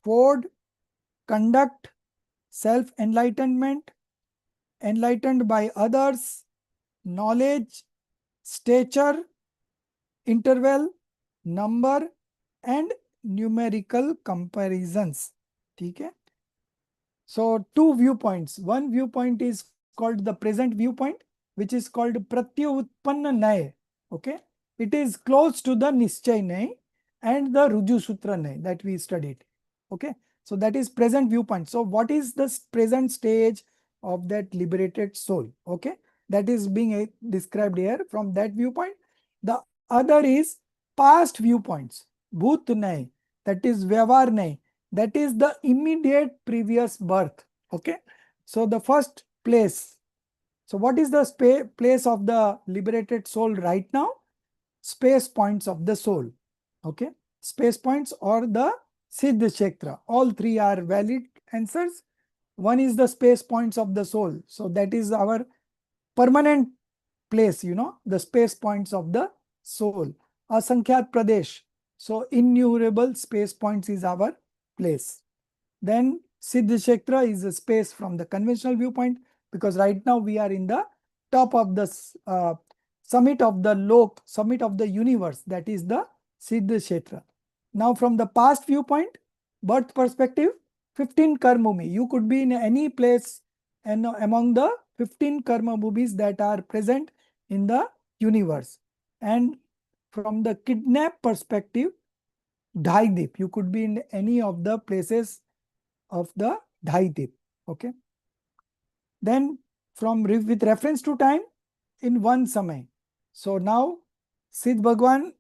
ford, conduct, self-enlightenment, enlightened by others, knowledge, stature, interval, number, and numerical comparisons. Okay. So two viewpoints. One viewpoint is called the present viewpoint, which is called Pratyutpanna Naya. Okay. It is close to the Nischay Naya and the Ruju Sutra Naya that we studied. Okay. So that is present viewpoint. So what is the present stage of that liberated soul? Okay. That is being described here from that viewpoint. The other is past viewpoints. Bhut Naya, that is Vyavar Naya. That is the immediate previous birth. Okay. So the first place. So what is the place of the liberated soul right now? Space points of the soul. Okay. Space points or the Siddha Kshetra. All three are valid answers. One is the space points of the soul. So that is our permanent place, the space points of the soul. Asankhyat Pradesh. So innumerable space points is our place. Then Siddha Kshetra is a space from the conventional viewpoint, because right now we are in the top of the summit of the Lok, summit of the universe, that is the Siddha Kshetra. Now from the past viewpoint, birth perspective, 15 karma bhumi. You could be in any place and among the 15 karma bhumis that are present in the universe. And from the kidnap perspective, Dhaidip, you could be in any of the places of the Dhaidip. Okay. Then with reference to time, in one samay. So now Siddh Bhagwan,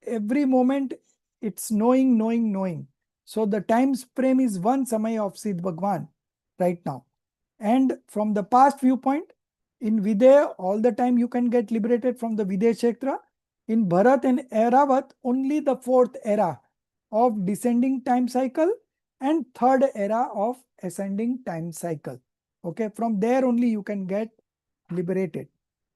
every moment it's knowing. So the time frame is one samay of Siddh Bhagwan right now. And from the past viewpoint, in Videha, all the time you can get liberated from the Videha Kshetra. In Bharat and Airavat, only the fourth era of descending time cycle and third era of ascending time cycle. Okay, from there only you can get liberated.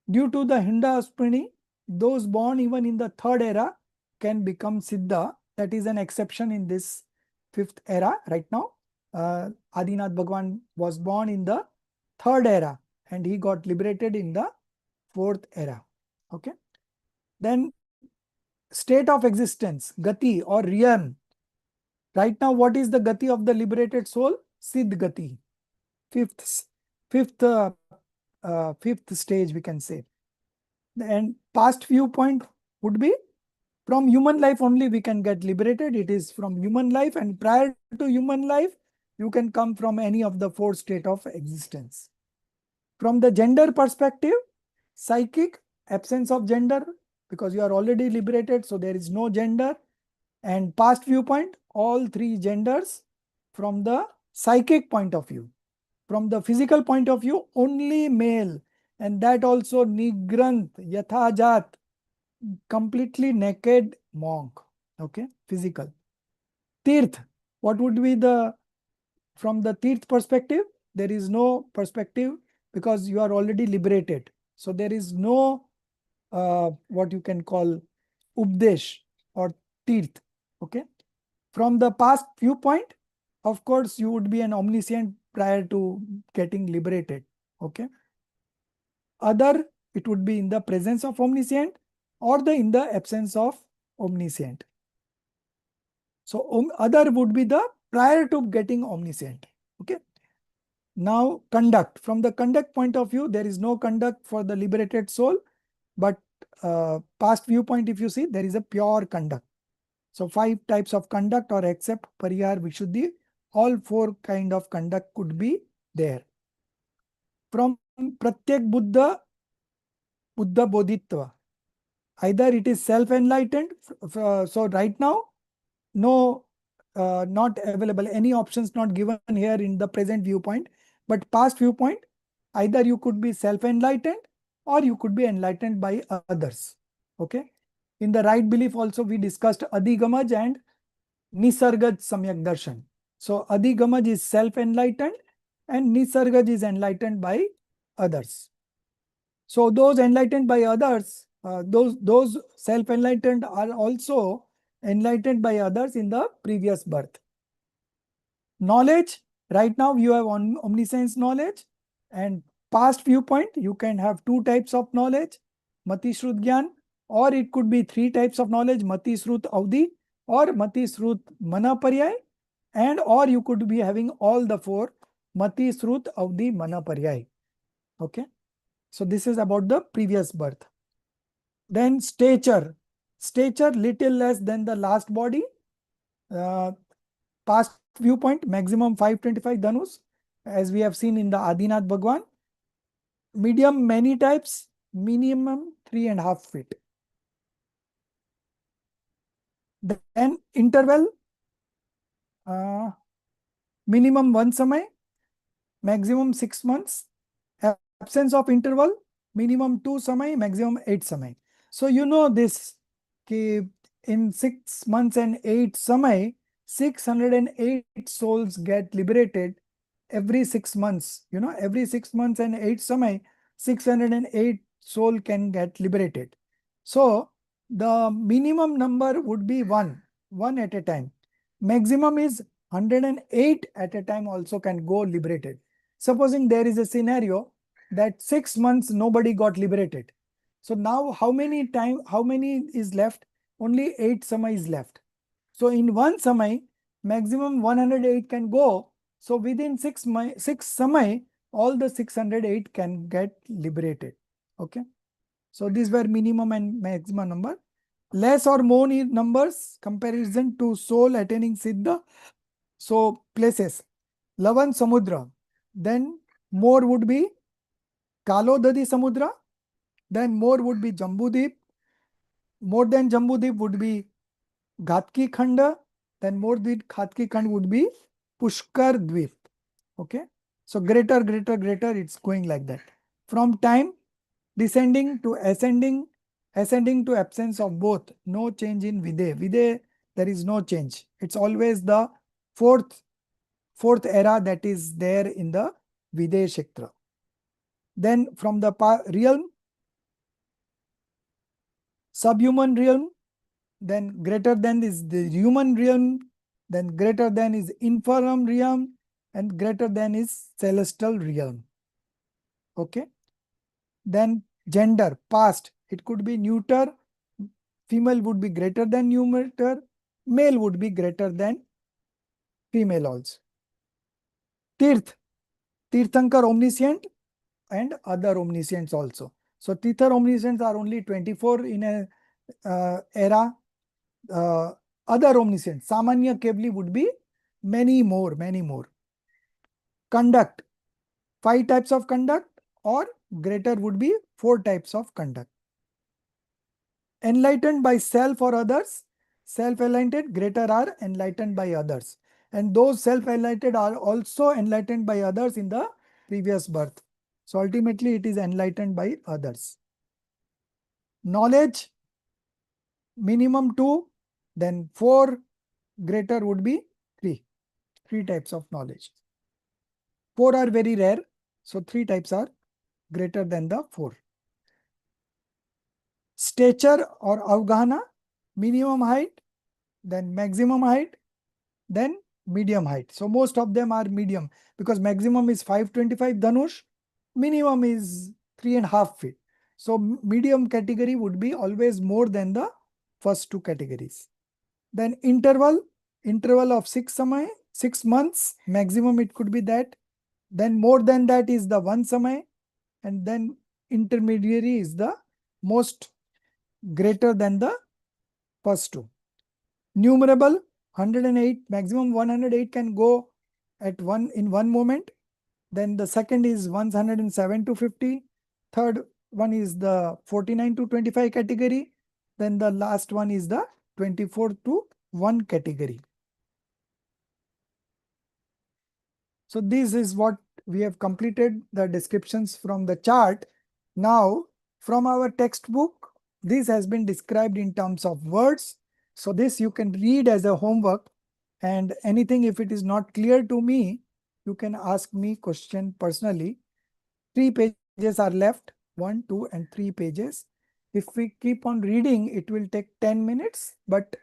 Due to the Hinda Aspini, those born even in the third era can become Siddha. That is an exception in this fifth era right now. Adinath Bhagwan was born in the third era and he got liberated in the fourth era. Okay. Then state of existence, Gati or realm. Right now, what is the Gati of the liberated soul? Siddh Gati. Fifth stage, we can say. And past viewpoint would be from human life only we can get liberated. It is from human life, and prior to human life, you can come from any of the four state of existence. From the gender perspective, psychic, absence of gender, because you are already liberated, so there is no gender. And past viewpoint, all three genders from the psychic point of view. From the physical point of view, only male, and that also Nigranth, Yathajat, completely naked monk. Okay, physical. Tirth, what would be from the Tirth perspective? There is no perspective because you are already liberated. So there is no what you can call Updesh or Tirth. Okay. From the past viewpoint, of course, you would be an omniscient prior to getting liberated. Okay. Other, it would be in the presence of omniscient or in the absence of omniscient. So other would be the prior to getting omniscient. Okay. Now conduct. From the conduct point of view, there is no conduct for the liberated soul, but past viewpoint, if you see, there is a pure conduct. So 5 types of conduct, or except Parihar Vishuddhi, all 4 kind of conduct could be there. From Pratyek Buddha Bodhitva, either it is self-enlightened. So right now, no, not available, any options not given here in the present viewpoint, but past viewpoint, either you could be self-enlightened or you could be enlightened by others. Okay. In the right belief also we discussed Adhigamaj and Nisargaj Samyak Darshan. So Adhigamaj is self-enlightened and Nisargaj is enlightened by others. So those enlightened by others, those self-enlightened are also enlightened by others in the previous birth. Knowledge, right now you have omniscience knowledge, and past viewpoint, you can have two types of knowledge, Mati Shrut Gyan, or it could be three types of knowledge, Mati Shrut Avdi, or Mati Shrut Mana Paryay, and or you could be having all the four, Mati Shrut Avdi Mana Paryay. Okay. So this is about the previous birth. Then stature. Stature little less than the last body. Past viewpoint, maximum 525 Dhanus, as we have seen in the Adinath Bhagwan. Medium, many types, minimum 3.5 feet. Then interval, minimum 1 samay, maximum 6 months. Absence of interval, minimum 2 samay, maximum 8 samay. So you know this, in 6 months and 8 samay, 608 souls get liberated every 6 months. You know, every 6 months and 8 samay, 608 soul can get liberated. So the minimum number would be one at a time. Maximum is 108 at a time also can go liberated. Supposing there is a scenario that 6 months nobody got liberated. So now how many is left? Only 8 samay is left. So in one samay, maximum 108 can go. So within 6 samay, all the 608 can get liberated. Okay. So these were minimum and maximum number. Less or more numbers comparison to soul attaining Siddha. So places, Lavan Samudra, then more would be Kalodadi Samudra, then more would be Jambudip, more than Jambudip would be Ghatki Khanda, then more than Ghatki Khand would be Pushkar Dvip. Okay. So greater, it's going like that. From time, descending to ascending to absence of both, no change in Vide. Vide, there is no change. It's always the fourth era that is there in the Vide Kshetra. Then from the realm, subhuman realm, then greater than is the human realm, then greater than is infernal realm, and greater than is celestial realm. Okay. Then gender, past, it could be neuter, female would be greater than neuter, male would be greater than female also. Tirth, Tirthankar omniscient and other omniscients also. So Tirthar omniscients are only 24 in a era. Other omniscients, Samanya Kevli would be many more. Conduct, 5 types of conduct, or greater would be 4 types of conduct. Enlightened by self or others, self-enlightened, greater are enlightened by others. And those self-enlightened are also enlightened by others in the previous birth. So ultimately it is enlightened by others. Knowledge, minimum 2, then 4, greater would be 3. 3 types of knowledge. 4 are very rare, so 3 types are greater than the 4. Stature or avgana, minimum height, then maximum height, then medium height. So most of them are medium because maximum is 525 Dhanush, minimum is 3.5 feet. So medium category would be always more than the first 2 categories. Then interval of 6 months, maximum it could be that. Then more than that is the 1 samay, and then intermediary is the most greater than the first 2. Numerable, 108, maximum 108 can go in one moment. Then the second is 107 to 50. Third one is the 49 to 25 category. Then the last one is the 24 to 1 category. So this is what we have completed the descriptions from the chart. Now from our textbook, this has been described in terms of words. So this you can read as a homework, and anything if it is not clear to me, you can ask me question personally. 3 pages are left, 1, 2, and 3 pages. If we keep on reading, it will take 10 minutes, but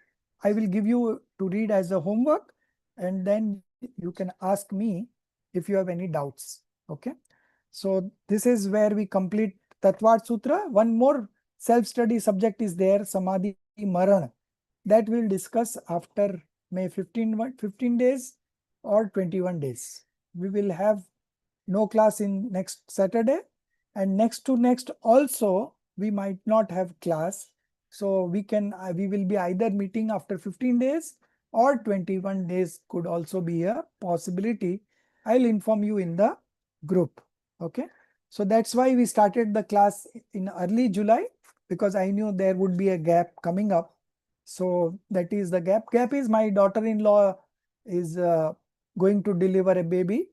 I will give you to read as a homework, and then you can ask me if you have any doubts. Okay. So this is where we complete Tattvard Sutra. One more self-study subject is there, Samadhi Maran. That we'll discuss after May 15 days or 21 days. We will have no class in next Saturday, and next to next also we might not have class. So we will be either meeting after 15 days or 21 days could also be a possibility. I'll inform you in the group. Okay. So that's why we started the class in early July, because I knew there would be a gap coming up. So that is the gap. Gap is my daughter-in-law is going to deliver a baby,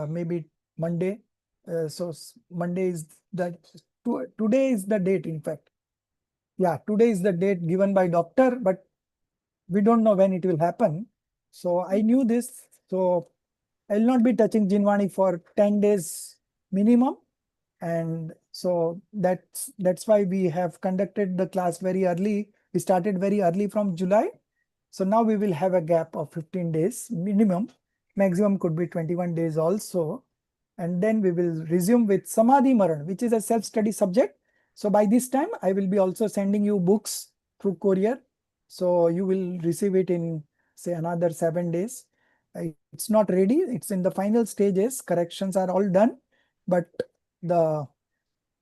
maybe Monday. So Monday is today is the date, in fact. Yeah, today is the date given by doctor, but we don't know when it will happen. So I knew this. So I'll not be touching Jinwani for 10 days minimum. And so that's why we have conducted the class very early. We started very early from July. So now we will have a gap of 15 days minimum. Maximum could be 21 days also. And then we will resume with Samadhi Maran, which is a self-study subject. So by this time, I will be also sending you books through courier. So you will receive it in, say, another 7 days. It's not ready. It's in the final stages. Corrections are all done. But the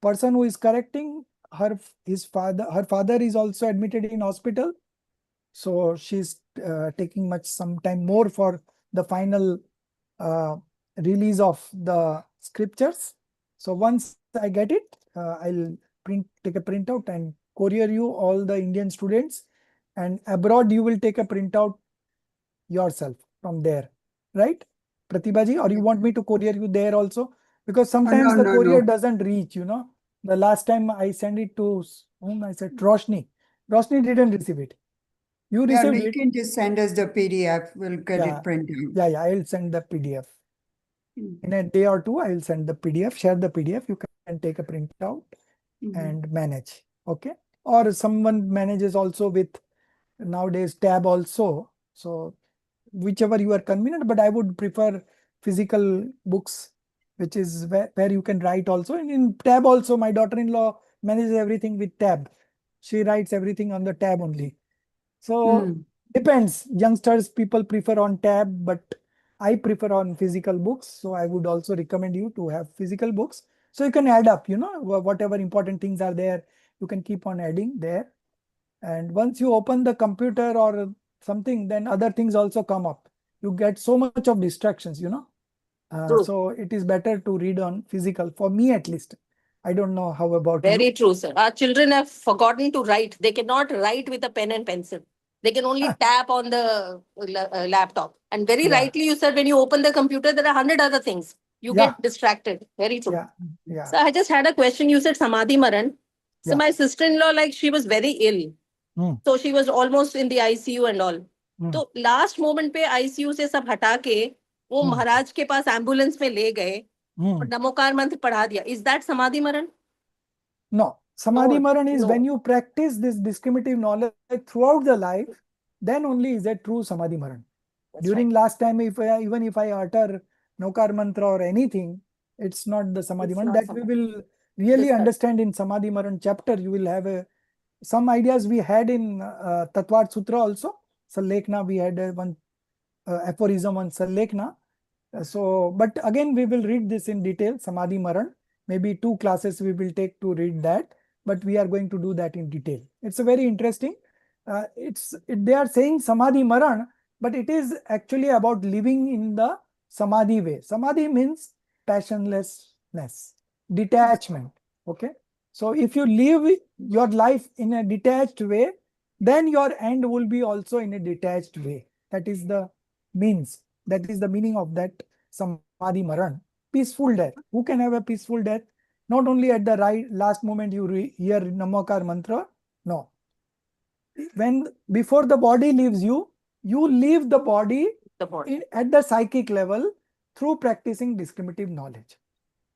person who is correcting, her father is also admitted in hospital. So she's taking some time more for the final release of the scriptures. So once I get it, I'll take a printout and courier you all the Indian students, and abroad you will take a printout yourself from there, right, Pratibha ji? Or you want me to courier you there also? Because sometimes the courier doesn't reach, The last time I sent it to whom I said Roshni. Roshni didn't receive it. You received you it. can just send us the PDF. We'll get it printed. Yeah, I'll send the PDF. In a day or two, I will send the PDF, share the PDF. You can take a printout and manage. Okay. Or someone manages also with nowadays tab also. So whichever you are convenient, but I would prefer physical books, which is where you can write also. And in tab also, my daughter-in-law manages everything with tab. She writes everything on the tab only. So depends. Youngsters, people prefer on tab, but I prefer on physical books. So I would also recommend you to have physical books. So you can add up, whatever important things are there, you can keep on adding there. And once you open the computer or something, then other things also come up. You get so much of distractions, So it is better to read on physical, for me at least. I don't know how about you. Very true, sir. Our children have forgotten to write. They cannot write with a pen and pencil. They can only tap on the laptop. And very rightly you said, when you open the computer, there are 100 other things. You get distracted. Very true. So I just had a question. You said Samadhi Maran. So my sister-in-law, she was very ill. So she was almost in the ICU and all. So last moment पे ICU से सब हटा के वो महाराज के पास ambulance में ले गए और नमोकार मंत्र पढ़ा दिया. Is that Samadhi Maran? No. Samadhi Maran is when you practice this discriminative knowledge throughout the life, then only is it true Samadhi Maran. During last time, even if I utter Nokar Mantra or anything, it's not the Samadhi Maran. That we will really understand in Samadhi Maran chapter. You will have some ideas we had in Tattvard Sutra also. Sallekna, we had one aphorism on Sallekna. But again, we will read this in detail, Samadhi Maran. Maybe 2 classes we will take to read that, but we are going to do that in detail. It's a very interesting. They are saying Samadhi Maran, but it is actually about living in the Samadhi way. Samadhi means passionlessness, detachment. Okay. So if you live your life in a detached way, then your end will be also in a detached way. That is the means. That is the meaning of that Samadhi Maran. Peaceful death. Who can have a peaceful death? Not only at the last moment you hear Namakar mantra, No. Before the body leaves you, you leave the body The body. at the psychic level through practicing discriminative knowledge.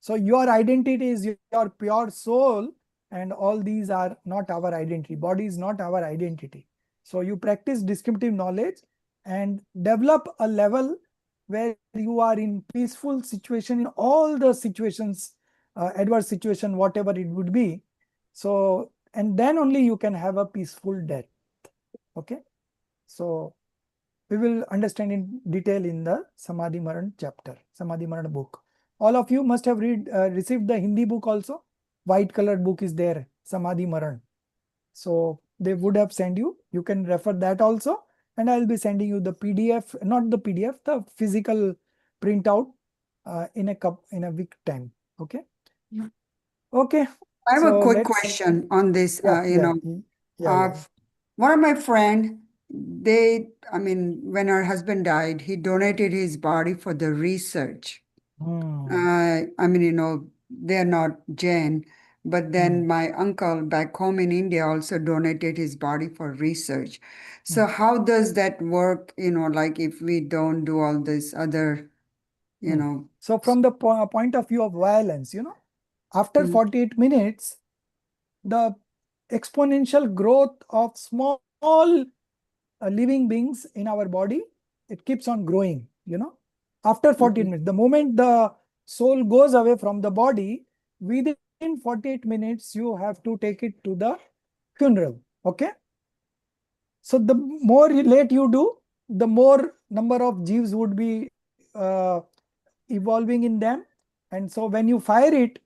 So your identity is your pure soul, and all these are not our identity. Body is not our identity. So you practice discriminative knowledge and develop a level where you are in peaceful situation in all the situations, adverse situation, whatever it would be. So, and then only you can have a peaceful death. Okay. So we will understand in detail in the Samadhi Maran chapter, Samadhi Maran book. All of you must have received the Hindi book also. White colored book is there, Samadhi Maran. So they would have sent you. You can refer that also. And I'll be sending you the PDF, not the PDF, the physical printout in a week time. Okay. Yeah. Okay. I have So a quick let's- question on this, Yeah, you yeah, know. yeah. One of my friend, when her husband died, he donated his body for the research. You know, they're not Jain, but then my uncle back home in India also donated his body for research. So how does that work, you know, like if we don't do all this other, you know? So from the point of view of violence, you know, after 48 minutes, the exponential growth of small living beings in our body, it keeps on growing, you know. After 48 minutes, the moment the soul goes away from the body, within 48 minutes, you have to take it to the funeral. Okay. So the more late you do, the more number of jeeves would be evolving in them. And so when you fire it,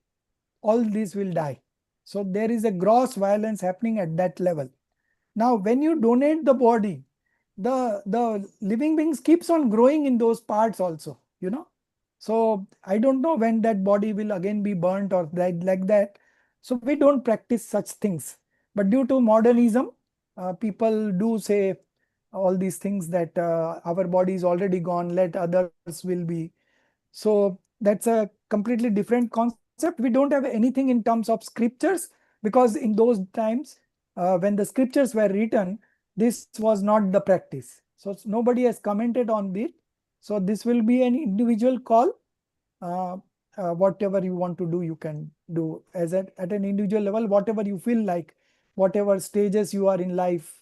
all these will die. So there is a gross violence happening at that level. Now, when you donate the body, the living beings keeps on growing in those parts also, you know. So I don't know when that body will again be burnt or like that. So we don't practice such things. But due to modernism, people do say all these things that our body is already gone, let others will be. So that's a completely different concept. We don't have anything in terms of scriptures, because in those times, when the scriptures were written, this was not the practice. So nobody has commented on it. So this will be an individual call. Whatever you want to do, you can do at an individual level, whatever you feel like, whatever stages you are in life,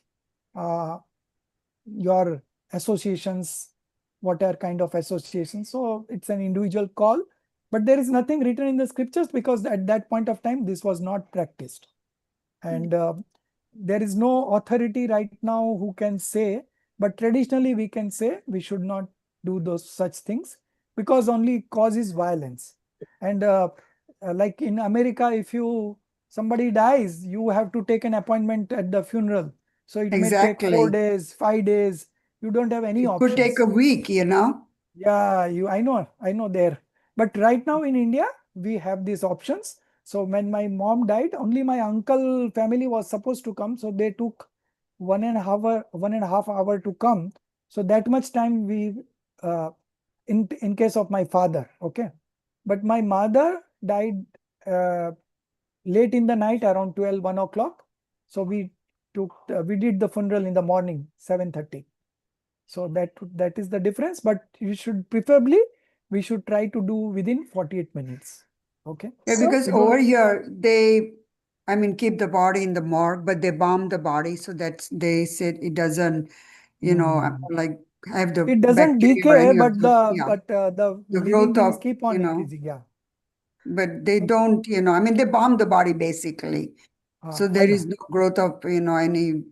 your associations, what are kind of associations. So it's an individual call, but there is nothing written in the scriptures, because at that point of time, this was not practiced. And there is no authority right now who can say, but traditionally we can say we should not do those such things, because only causes violence. And like in America, if somebody dies, you have to take an appointment at the funeral. So it may take 4 Exactly. days, 5 days. You don't have any It could take options. a week, you know? Yeah, I know there. But right now in India, we have these options. So when my mom died, only my uncle family was supposed to come. So they took 1.5 hour to come. So that much time in case of my father, okay. But my mother died late in the night, around 12, 1 o'clock. So we did the funeral in the morning, 7:30. So that is the difference, but we should try to do within 48 minutes. Okay. Yeah, because over here, keep the body in the morgue, but they bomb the body so that they said it doesn't, you know, like have the It doesn't bacteria or decay, any of but those, yeah. the The living growth beings of, keep on you know, increasing. Yeah. but they don't, you know, they bomb the body basically. So I there know. is no growth of, you know, any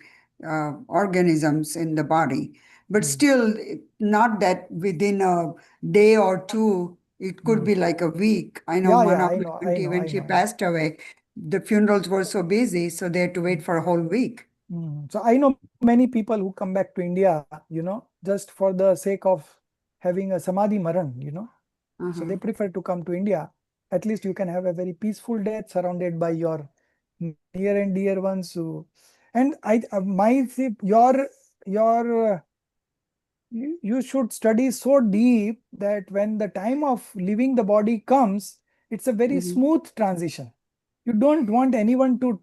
organisms in the body. But still, not that within a day or two, it could be like a week. I know Yeah, one yeah, of I my know, auntie, when she passed away, the funerals were so busy, so they had to wait for a whole week. So I know many people who come back to India, you know, just for the sake of having a Samadhi Maran, you know. So they prefer to come to India. At least you can have a very peaceful death surrounded by your near and dear ones. And you should study so deep that when the time of leaving the body comes, it's a very smooth transition. You don't want anyone to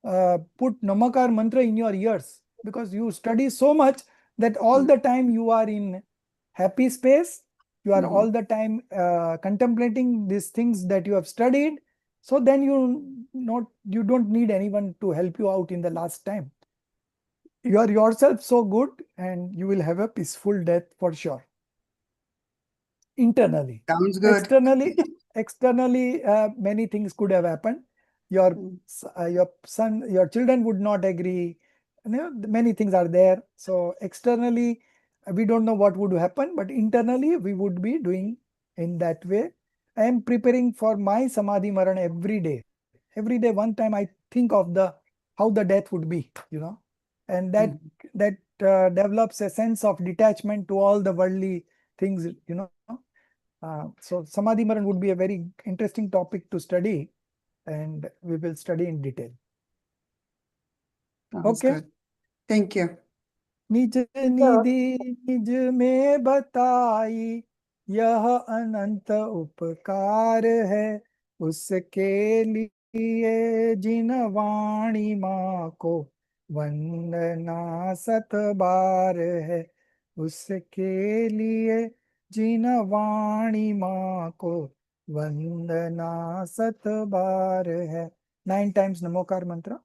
put Namakar mantra in your ears, because you study so much that all the time you are in happy space. You are all the time contemplating these things that you have studied. So then you don't need anyone to help you out in the last time. You are yourself so good, and you will have a peaceful death for sure. Internally. Sounds good. Externally, many things could have happened. Your son, your children would not agree. You know, many things are there. So externally, we don't know what would happen, but internally we would be doing in that way. I am preparing for my Samadhi Maran every day. Every day, one time I think of how the death would be, and that develops a sense of detachment to all the worldly things, So Samadhi Maran would be a very interesting topic to study, and we will study in detail. Sounds good. Thank you. निज निधि निज में बताई, यह अनंत उपकार है, उसके लिए जिन वाणी माँ को वंदना सत बार है, उसके लिए जिन वाणी माँ को वंदना सत बार है. 9 times नमोकार मंत्र.